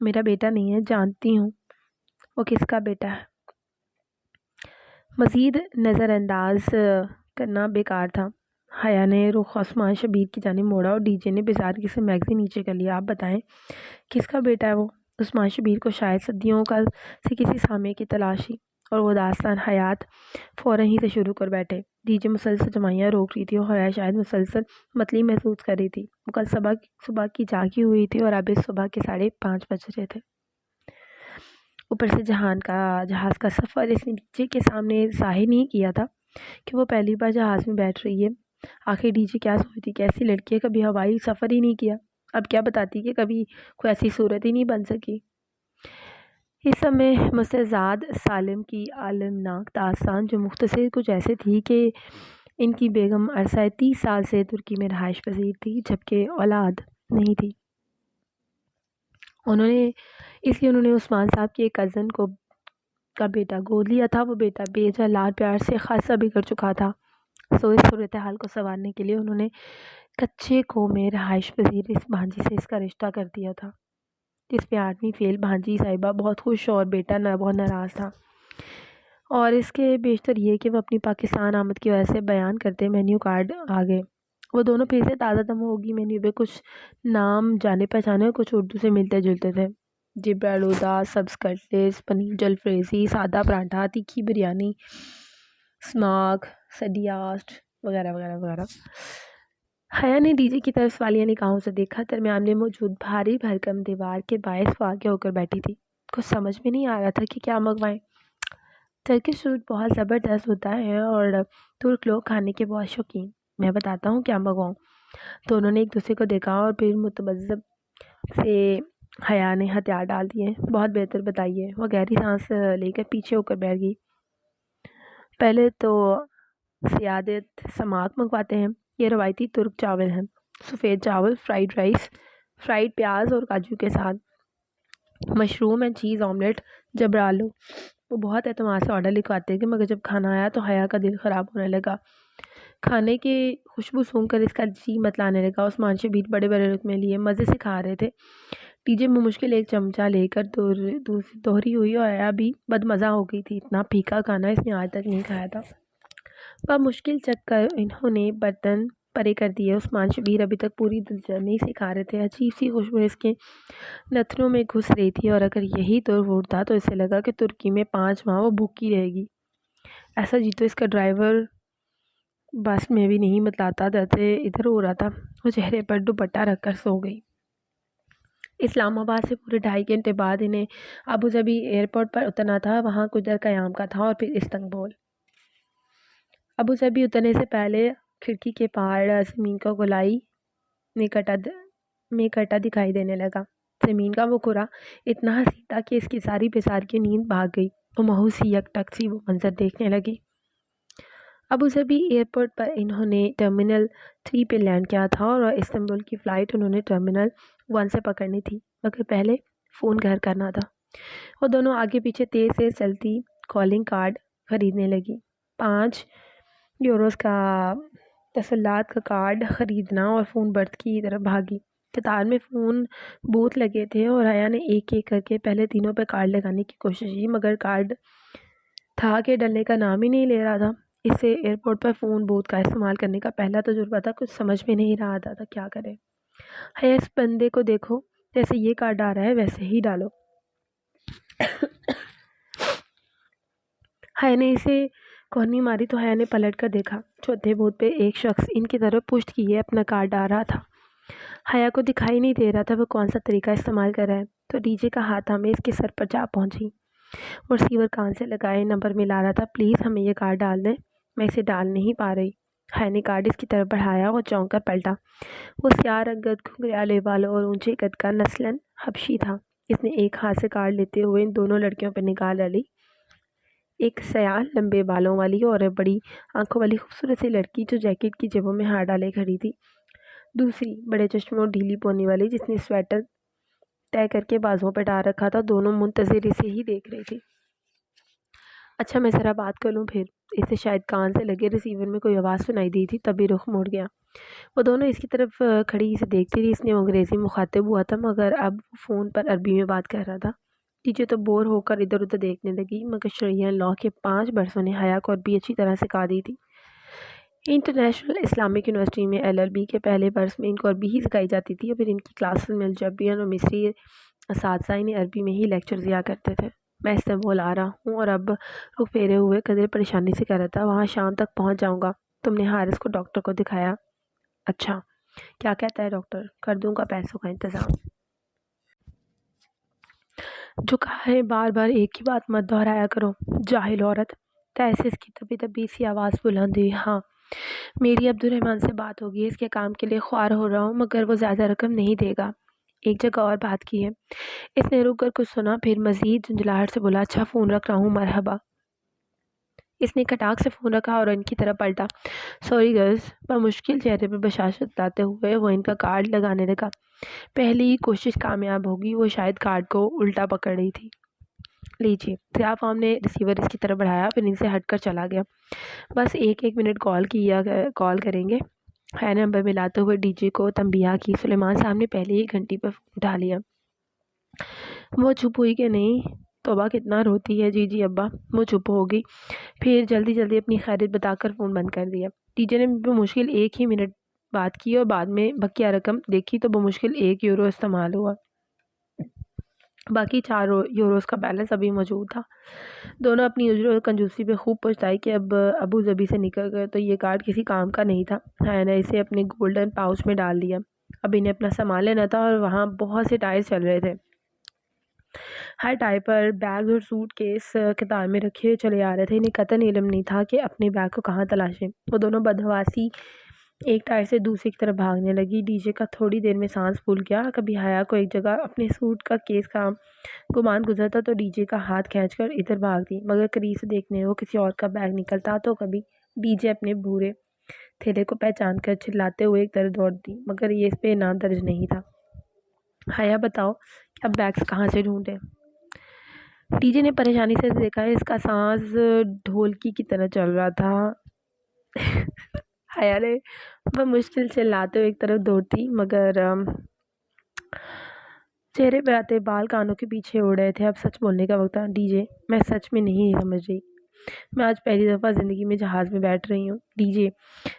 میرا بیٹا نہیں ہے، جانتی ہوں وہ کس کا بیٹا ہے۔ مزید نظر انداز کرنا بیکار تھا۔ حیا نے رخ عثمان شبیر کی جانب موڑا اور ڈی جے نے بزارگی سے میگزین نیچے کر لیا۔ آپ بتائیں کس کا بیٹا ہے وہ؟ عثمان شبیر کو شاید صدیوں سے کسی سامع کی تلاشی، اور وہ داستان حیات فوراً ہی سے شروع کر بیٹھے۔ ڈی جے مسلسل جمائیاں روک رہی تھی اور حیا شاید مسلسل متلی محسوس کر رہی تھی۔ وہ کل صبح کی جاگی ہوئی تھی اور اب اس صبح کے 5:30 بج رہے تھے۔ اوپر سے جہاز کا سفر اس نے ڈی جے کے سامنے ظاہر نہیں کیا تھا کہ وہ پہلی بار جہاز میں بیٹھ رہی ہے۔ آخر ڈی جے کیا سوچتی کہ ایسی لڑکی ہے، کبھی ہوائی سفر ہی نہیں کیا، اب کیا بتاتی کہ کبھی کوئی ایسی صورت ہی نہیں بن سکی۔ اس سمے مستعزاد سالم کی عالمناک داستان جو مختصر کچھ ایسے تھی کہ ان کی بیگم عرصہ 30 سال سے ترکی میں رہائش پذیر تھی جبکہ اولاد نہیں تھی۔ اس لیے انہوں نے عثمان صاحب کے ایک کزن کا بیٹا گود لیا تھا۔ وہ بیٹا بے جا لاڈ پیار سے خاصا بگڑ چکا تھا، سو اس صورتحال کو سنوارنے کے لیے انہوں نے کچے کو میں رہائش پذیر اس بھانجی سے اس کا رشتہ کر دیا تھا، جس پہ آدمی فیل بھانجی صاحبہ بہت خوش اور بیٹا بہت ناراض تھا، اور اس کے بیشتر یہ کہ وہ اپنی پاکستان آمد کی وجہ سے بیان کرتے مینیو کارڈ آ گئے وہ دونوں پھر سے تازہ دم ہوگی مینیو پہ کچھ نام جانے پہچانے اور کچھ اردو سے ملتے جلتے تھے. جبرالودا، سبز کٹلیٹس، پنیر جلفریزی، سادہ پراٹھا، تیکھی بریانی، اسماک، سڈیاسٹ وغیرہ وغیرہ وغیرہ. حیا نے ڈی جے کی طرف سوالیہ نگاہوں سے دیکھا. درمیان میں موجود بھاری بھرکم دیوار کے باعث واقع ہو کر بیٹھی تھی. کچھ سمجھ میں نہیں آ رہا تھا کہ کیا منگوائیں. ٹرکش فوڈ بہت زبردست ہوتا ہے اور ترک لوگ کھانے کے بہت شوقین. میں بتاتا ہوں کیا منگواؤں. دونوں نے ایک دوسرے کو دیکھا اور پھر متبذب سے حیا نے ہتھیار ڈال دیے. بہت بہتر، بتائیے. وہ گہری سانس لے کر پیچھے ہو کر بیٹھ گئی. پہلے تو سیادت سماک منگواتے ہیں. یہ روایتی ترک چاول ہیں. سفید چاول، فرائیڈ رائس، فرائیڈ پیاز اور کاجو کے ساتھ، مشروم اینڈ چیز آملیٹ. جبرالو وہ بہت اعتماد سے آرڈر لکھواتے تھے، مگر جب کھانا آیا تو حیا کا دل خراب ہونے لگا. کھانے کی خوشبو سونگھ کر اس کا جی متلانے لگا. عثمان شبیر بڑے بڑے رقمے لیے مزے سے کھا رہے تھے. ٹی جے مشکل ایک چمچہ لے کر دوہری ہوئی اور حیا بھی بد مزہ ہو گئی تھی. اتنا پھیکا کھانا اس نے آج تک نہیں کھایا تھا. مشکل چکھ کر انہوں نے برتن پرے کر دیے. عثمان شبیر ابھی تک پوری دلجمعی سے کھا رہے تھے. عجیب سی خوشبو اس کے نتنوں میں گھس رہی تھی، اور اگر یہی ترک فوڈ تھا تو اسے لگا کہ ترکی میں 5 ماہ وہ بھوکی رہے گی. ایسا جی تو اس کا ڈرائیور بس میں بھی نہیں بتلاتا. جیسے ادھر ہو رہا تھا. وہ چہرے پر دوپٹہ رکھ کر سو گئی. اسلام آباد سے پورے 2.5 گھنٹے بعد انہیں ابو ظبی ایئرپورٹ پر اترنا تھا. وہاں قدر قیام کا تھا اور پھر استنبول. ابو ظبی اترنے سے پہلے کھڑکی کے پار زمین کا گولائی میں کٹا دکھائی دینے لگا. زمین کا وہ کھرا اتنا حسین تھا کہ اس کی ساری بیزار کی نیند بھاگ گئی. وہ مہوسی یک ٹک سی وہ منظر دیکھنے لگی. ابو ظبی ایئرپورٹ پر انہوں نے ٹرمینل 3 پہ لینڈ کیا تھا اور استنبول کی فلائٹ انہوں نے ٹرمینل 1 سے پکڑنی تھی، مگر پہلے فون گھر کرنا تھا. وہ دونوں آگے پیچھے تیز سے چلتی کالنگ کارڈ خریدنے لگی. 5 یوروز کا تسلات کا کارڈ خریدنا اور فون برتھ کی طرف بھاگی. قطار میں فون بوتھ لگے تھے اور حیا نے ایک ایک کر کے پہلے تینوں پہ کارڈ لگانے کی کوشش کی، مگر کارڈ تھا کہ ڈلنے کا نام ہی نہیں لے رہا تھا. اسے ایئرپورٹ پر فون بوتھ کا استعمال کرنے کا پہلا تجربہ تھا. کچھ سمجھ میں نہیں رہا تھا کیا کرے. حیا اس بندے کو دیکھو، جیسے یہ کارڈ آ رہا ہے ویسے ہی ڈالو. حیا نے اسے کونی ماری تو حیا نے پلٹ کر دیکھا. چوتھے بوتھ پہ ایک شخص ان کی طرف پشت کیے اپنا کارڈ ڈال رہا تھا. حیا کو دکھائی نہیں دے رہا تھا وہ کون سا طریقہ استعمال کر رہا ہے، تو ڈی جے کا ہاتھ ہمیں اس کے سر پر جا پہنچی. وہ ریسیور کان سے لگائے نمبر ملا رہا تھا. پلیز ہمیں یہ کارڈ ڈال دیں، میں اسے ڈال نہیں پا رہی. حیا نے کارڈ اس کی طرف بڑھایا اور چونک کر پلٹا. وہ سیاہ رنگت گھنگریالے بالوں اور اونچے قد کا نسلاً حبشی تھا. اس نے ایک ہاتھ سے کارڈ لیتے ہوئے ان دونوں لڑکیوں پہ نگاہ ڈالی. ایک سیاہ لمبے بالوں والی اور بڑی آنکھوں والی خوبصورت سی لڑکی جو جیکٹ کی جیبوں میں ہاتھ ڈالے کھڑی تھی. دوسری بڑے چشموں اور ڈھیلی پونی والی جس نے سویٹر طے کر کے بازوؤں پہ ڈال رکھا تھا. دونوں منتظر اسے ہی دیکھ رہی تھی. اچھا میں ذرا بات کر لوں پھر. اسے شاید کان سے لگے ریسیور میں کوئی آواز سنائی دی تھی، تبھی رخ موڑ گیا. وہ دونوں اس کی طرف کھڑی اسے دیکھتی تھی. اس نے انگریزی مخاطب ہوا تھا، مگر اب فون پر عربی میں بات کر رہا تھا. ٹیچر تو بور ہو کر ادھر ادھر دیکھنے لگی، مگر شرعیہ لا کے 5 برسوں نے حیا کو عربی اچھی طرح سکھا دی تھی. انٹرنیشنل اسلامک یونیورسٹی میں LLB کے پہلے برس میں ان کو عربی ہی سکھائی جاتی تھی، اور پھر ان کی کلاسز میں الجبرین اور مصری اساتذہ انہیں عربی میں ہی لیکچر دیا کرتے تھے. میں استنبول آ رہا ہوں، اور اب رخ پھیرے ہوئے قدر پریشانی سے کہہ رہا تھا وہاں شام تک پہنچ جاؤں گا. تم نے حارث کو ڈاکٹر کو دکھایا؟ اچھا کیا کہتا ہے ڈاکٹر؟ کر دوں گا پیسوں کا انتظام. جو کہا ہے بار بار ایک ہی بات مت دہرایا کرو جاہل عورت. تیسے اس کی دبی دبی سی آواز بلند ہوئی. ہاں میری عبدالرحمن سے بات ہوگی، اس کے کام کے لیے خوار ہو رہا ہوں، مگر وہ زیادہ رقم نہیں دے گا. ایک جگہ اور بات کی ہے. اس نے رک کر کچھ سنا، پھر مزید جھنجھلاہٹ سے بولا اچھا فون رکھ رہا ہوں، مرحبا. اس نے کھٹاک سے فون رکھا اور ان کی طرف پلٹا. Sorry girls. بمشکل چہرے پر بشاشت لاتے ہوئے وہ ان کا کارڈ لگانے لگا. پہلی ہی کوشش کامیاب ہوگی. وہ شاید کارڈ کو الٹا پکڑ رہی تھی. لیجیے. سیاہ فام نے ریسیور اس کی طرف بڑھایا، پھر ان سے ہٹ کر چلا گیا. بس ایک منٹ کال کریں گے. حیا نے نمبر ملاتے ہوئے ڈی جے کو تنبیہ کی. سلیمان صاحب نے پہلے ہی گھنٹی پر فون اٹھا لیا. وہ چپ ہوئی کہ نہیں؟ توبہ کتنا روتی ہے. جی ابا. وہ چپ ہوگی، پھر جلدی اپنی خیریت بتا کر فون بند کر دیا. ٹیچر نے بمشکل 1 ہی منٹ بات کی اور بعد میں بقیہ رقم دیکھی تو بمشکل 1 یورو استعمال ہوا، باقی 4 یوروز کا بیلنس ابھی موجود تھا۔ دونوں اپنی عجر اور کنجوسی پہ خوب پچھتائی کہ اب ابو ظبی سے نکل گئے تو یہ کارڈ کسی کام کا نہیں تھا۔ حیا نے اسے اپنے گولڈن پاؤچ میں ڈال دیا۔ اب انہیں اپنا سامان لینا تھا اور وہاں بہت سے ٹائر چل رہے تھے۔ ہر ٹائر پر بیگ اور سوٹ کیس قطار میں رکھے ہوئے چلے آ رہے تھے۔ انہیں قطعاً علم نہیں تھا کہ اپنے بیگ کو کہاں تلاشیں۔ وہ دونوں بدحواسی ایک ٹائر سے دوسری کی طرف بھاگنے لگی۔ ڈی جے کا تھوڑی دیر میں سانس پھول گیا۔ کبھی حیا کو ایک جگہ اپنے سوٹ کا کیس کا گمان گزرتا تو ڈی جے کا ہاتھ کھینچ کر ادھر بھاگتی، مگر قریب سے دیکھنے وہ کسی اور کا بیگ نکلتا تو کبھی ڈی جے اپنے بھورے تھیلے کو پہچان کر چلاتے ہوئے ایک طرف دوڑتی، مگر یہ اس پہ نام درج نہیں تھا۔ حیا بتاؤ کہ اب بیگس کہاں سے ڈھونڈیں؟ ڈی جے نے پریشانی سے دیکھا، اس کا سانس ڈھولکی کی طرح چل رہا تھا۔ حیا نے بمشکل چلاتے ہوئے ایک طرف دوڑتی، مگر چہرے پر آتے بال کانوں کے پیچھے اڑ رہے تھے۔ اب سچ بولنے کا وقت تھا۔ ڈی جے، میں سچ میں نہیں سمجھ رہی، میں آج پہلی دفعہ زندگی میں جہاز میں بیٹھ رہی ہوں۔ ڈی جے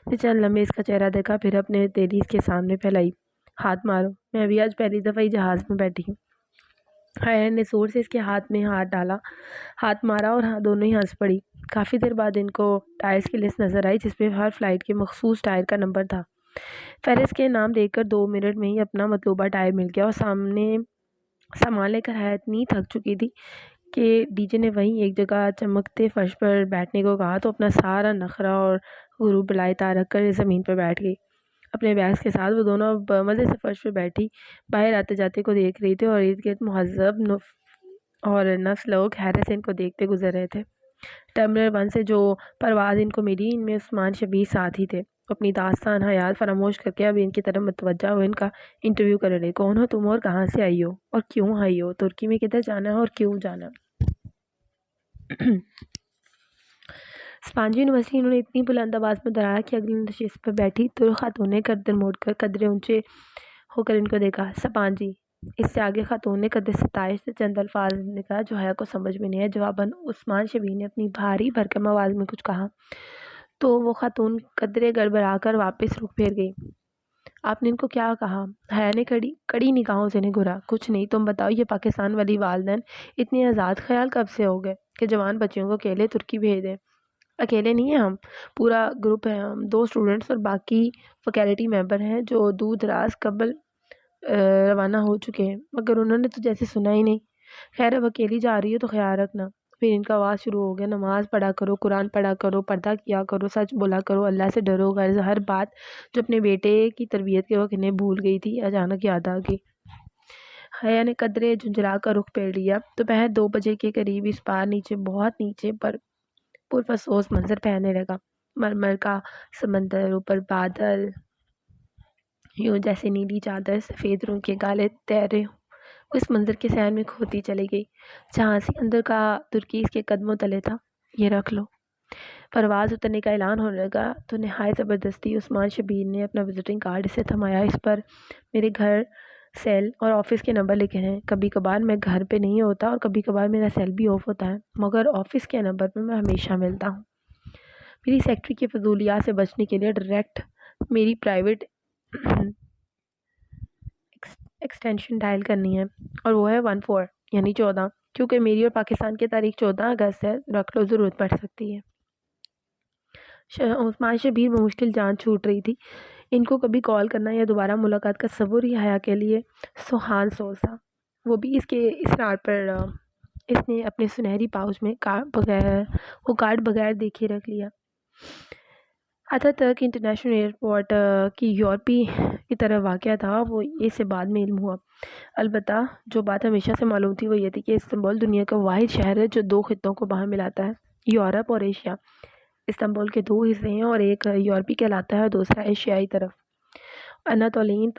نے چند لمحے اس کا چہرہ دیکھا، پھر اپنے ہتھیلی اس کے سامنے پھیلائی۔ ہاتھ مارو، میں بھی آج پہلی دفعہ ہی جہاز میں بیٹھی ہوں۔ حیا نے زور سے اس کے ہاتھ میں ہاتھ ڈالا، ہاتھ مارا اور دونوں ہی ہنس پڑی۔ کافی دیر بعد ان کو ٹائرز کی لسٹ نظر آئی جس پہ ہر فلائٹ کے مخصوص ٹائر کا نمبر تھا۔ فہرست کے نام دیکھ کر 2 منٹ میں ہی اپنا مطلوبہ ٹائر مل گیا اور سامان لے کر حیا اتنی تھک چکی تھی کہ ڈی جے نے وہیں ایک جگہ چمکتے فرش پر بیٹھنے کو کہا تو اپنا سارا نخرہ اور غرور بلائے تار رکھ کر زمین پر بیٹھ گئی۔ اپنے بیگس کے ساتھ وہ دونوں اب مزے سے فرش پر بیٹھی باہر آتے جاتے کو دیکھ رہی تھی اور ارد گرد مہذب اور نفس لوگ حیرت سے ان کو دیکھتے گزر رہے تھے۔ ٹرمینل 1 سے جو پرواز ان کو ملی ان میں عثمان شبیر ساتھ ہی تھے۔ اپنی داستان حیات فراموش کر کے اب ان کی طرف متوجہ ہوئے ان کا انٹرویو کر رہے۔ کون ہو تم اور کہاں سے آئی ہو اور کیوں آئی ہو؟ ترکی میں کدھر جانا ہے اور کیوں جانا؟ اسپانجی یونیورسٹی، انہوں نے اتنی بلند آواز میں دہرایا کہ اگلی نشست پر بیٹھی ترک خاتون نے گردن موڑ کر قدرے اونچے ہو کر ان کو دیکھا۔ سپانجی، اس سے آگے خاتون نے قدر ستائش سے چند الفاظ نکلا جو حیا کو سمجھ میں نہیں آئے۔ جواباً عثمان شبیر نے اپنی بھاری بھرکم آواز میں کچھ کہا تو وہ خاتون قدرے گڑبڑا کر واپس رخ پھیر گئی۔ آپ نے ان کو کیا کہا؟ حیا نے کڑی نگاہوں سے انہیں گھورا۔ کچھ نہیں، تم بتاؤ یہ پاکستان والی والدین اتنے آزاد خیال کب سے ہو گئے کہ جوان بچیوں کو اکیلے ترکی بھیج دیں؟ اکیلے نہیں ہیں ہم، پورا گروپ ہے۔ ہم 2 اسٹوڈنٹس اور باقی فیکلٹی ممبر ہیں جو دور دراز قبل روانہ ہو چکے ہیں، مگر انہوں نے تو جیسے سنا ہی نہیں۔ خیر اب اکیلی جا رہی ہو تو خیال رکھنا۔ پھر ان کا آواز شروع ہو گیا۔ نماز پڑھا کرو، قرآن پڑھا کرو، پردہ کیا کرو، سچ بولا کرو، اللہ سے ڈرو۔ غرض ہر بات جو اپنے بیٹے کی تربیت کے وقت انہیں بھول گئی تھی اچانک یاد آ گئی۔ حیا نے قدرے جھنجھلا کر رخ پھیر لیا۔ دوپہر 2 بجے کے قریب اس بار نیچے، بہت نیچے پر پرافسوس منظر پہننے لگا۔ مرمر کا سمندر، اوپر بادل، یوں جیسے نیلی چادر سفید رنگ کے گالے تیر رہے ہوں۔ وہ اس منظر کے سیر میں کھوتی چلی گئی۔ جہاں سے اندر کا ترکی اس کے قدموں تلے تھا۔ یہ رکھ لو۔ پرواز اترنے کا اعلان ہونے لگا تو نہایت زبردستی عثمان شبیر نے اپنا وزٹنگ کارڈ اسے تھمایا۔ اس پر میرے گھر، سیل اور آفس کے نمبر لکھے ہیں۔ کبھی کبھار میں گھر پہ نہیں ہوتا اور کبھی کبھار میرا سیل بھی آف ہوتا ہے، مگر آفس کے نمبر پہ میں ہمیشہ ملتا ہوں۔ میری سیکرٹری کی فضولیات سے بچنے کے لیے ڈائریکٹ میری پرائیویٹ ایکسٹینشن ڈائل کرنی ہے اور وہ ہے 14 یعنی 14، کیونکہ میری اور پاکستان کی تاریخ 14 اگست ہے۔ رکھ لو، ضرورت پڑ سکتی ہے۔ عثمان شبیر بمشکل جان چھوٹ رہی تھی۔ ان کو کبھی کال کرنا یا دوبارہ ملاقات کا تصور ہی حیا کے لیے سوہان سوز تھا۔ وہ بھی اس کے اصرار پر اس نے اپنے سنہری پاؤچ میں کارڈ بغیر دیکھے رکھ لیا۔ تک انٹرنیشنل ایئرپورٹ کی یورپی کی طرف واقع تھا، وہ اسے بعد میں علم ہوا۔ البتہ جو بات ہمیشہ سے معلوم تھی وہ یہ تھی کہ استنبول دنیا کا واحد شہر ہے جو 2 خطوں کو باہم ملاتا ہے، یورپ اور ایشیا۔ استنبول کے 2 حصے ہیں اور ایک یورپی کہلاتا ہے اور دوسرا ایشیائی طرف۔ اناطولین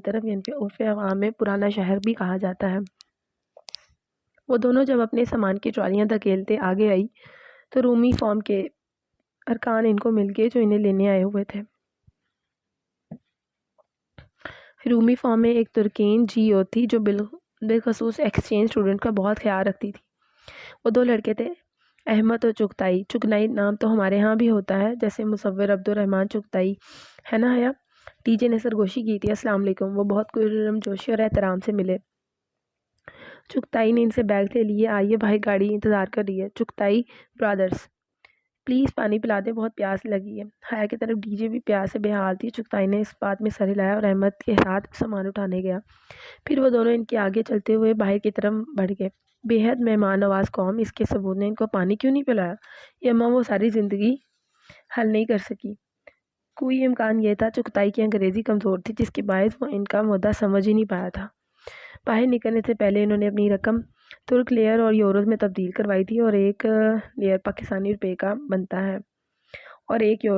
طرف یعنی عرف عوام میں پرانا شہر بھی کہا جاتا ہے۔ وہ دونوں جب اپنے سامان کی ٹرالیاں دھکیلتے آگے آئی تو رومی فارم کے ارکان ان کو مل گئے جو انہیں لینے آئے ہوئے تھے۔ رومی فارم میں ایک ترکین جی او تھی جو بالخصوص ایکسچینج اسٹوڈنٹ کا بہت خیال رکھتی تھی۔ وہ 2 لڑکے تھے، احمد اور چغتائی، چغنائی نام تو ہمارے ہاں بھی ہوتا ہے، جیسے مصور عبدالرحمن چغتائی ہے نا حیا۔ ٹی جے نے سرگوشی کی تھی، السلام علیکم، وہ بہت گرم جوشی اور احترام سے ملے۔ چغتائی نے ان سے بیگ لے لیے، آئیے بھائی گاڑی انتظار کر رہی ہے۔ چغتائی برادرز پلیز پانی پلا دیں، بہت پیاس لگی ہے۔ حیا کی طرف ڈی جے بھی پیاس سے بے حال تھی۔ چغتائی نے اس بات میں سر ہلایا اور احمد کے ساتھ سامان اٹھانے گیا، پھر وہ دونوں ان کے آگے چلتے ہوئے باہر کی طرف بڑھ گئے۔ بے حد مہمان نواز قوم، اس کے ثبوت نے ان کو پانی کیوں نہیں پلایا؟ یہ اماں وہ ساری زندگی حل نہیں کر سکی۔ کوئی امکان یہ تھا چغتائی کی انگریزی کمزور تھی، جس کے باعث وہ ان کا مدعا سمجھ ہی نہیں پایا تھا۔ باہر نکلنے سے پہلے انہوں نے اپنی رقم ترک لیئر اور یوروز میں تبدیل کروائی تھی، اور ایک لیئر پاکستانی روپے کا بنتا ہے اور ایک یورو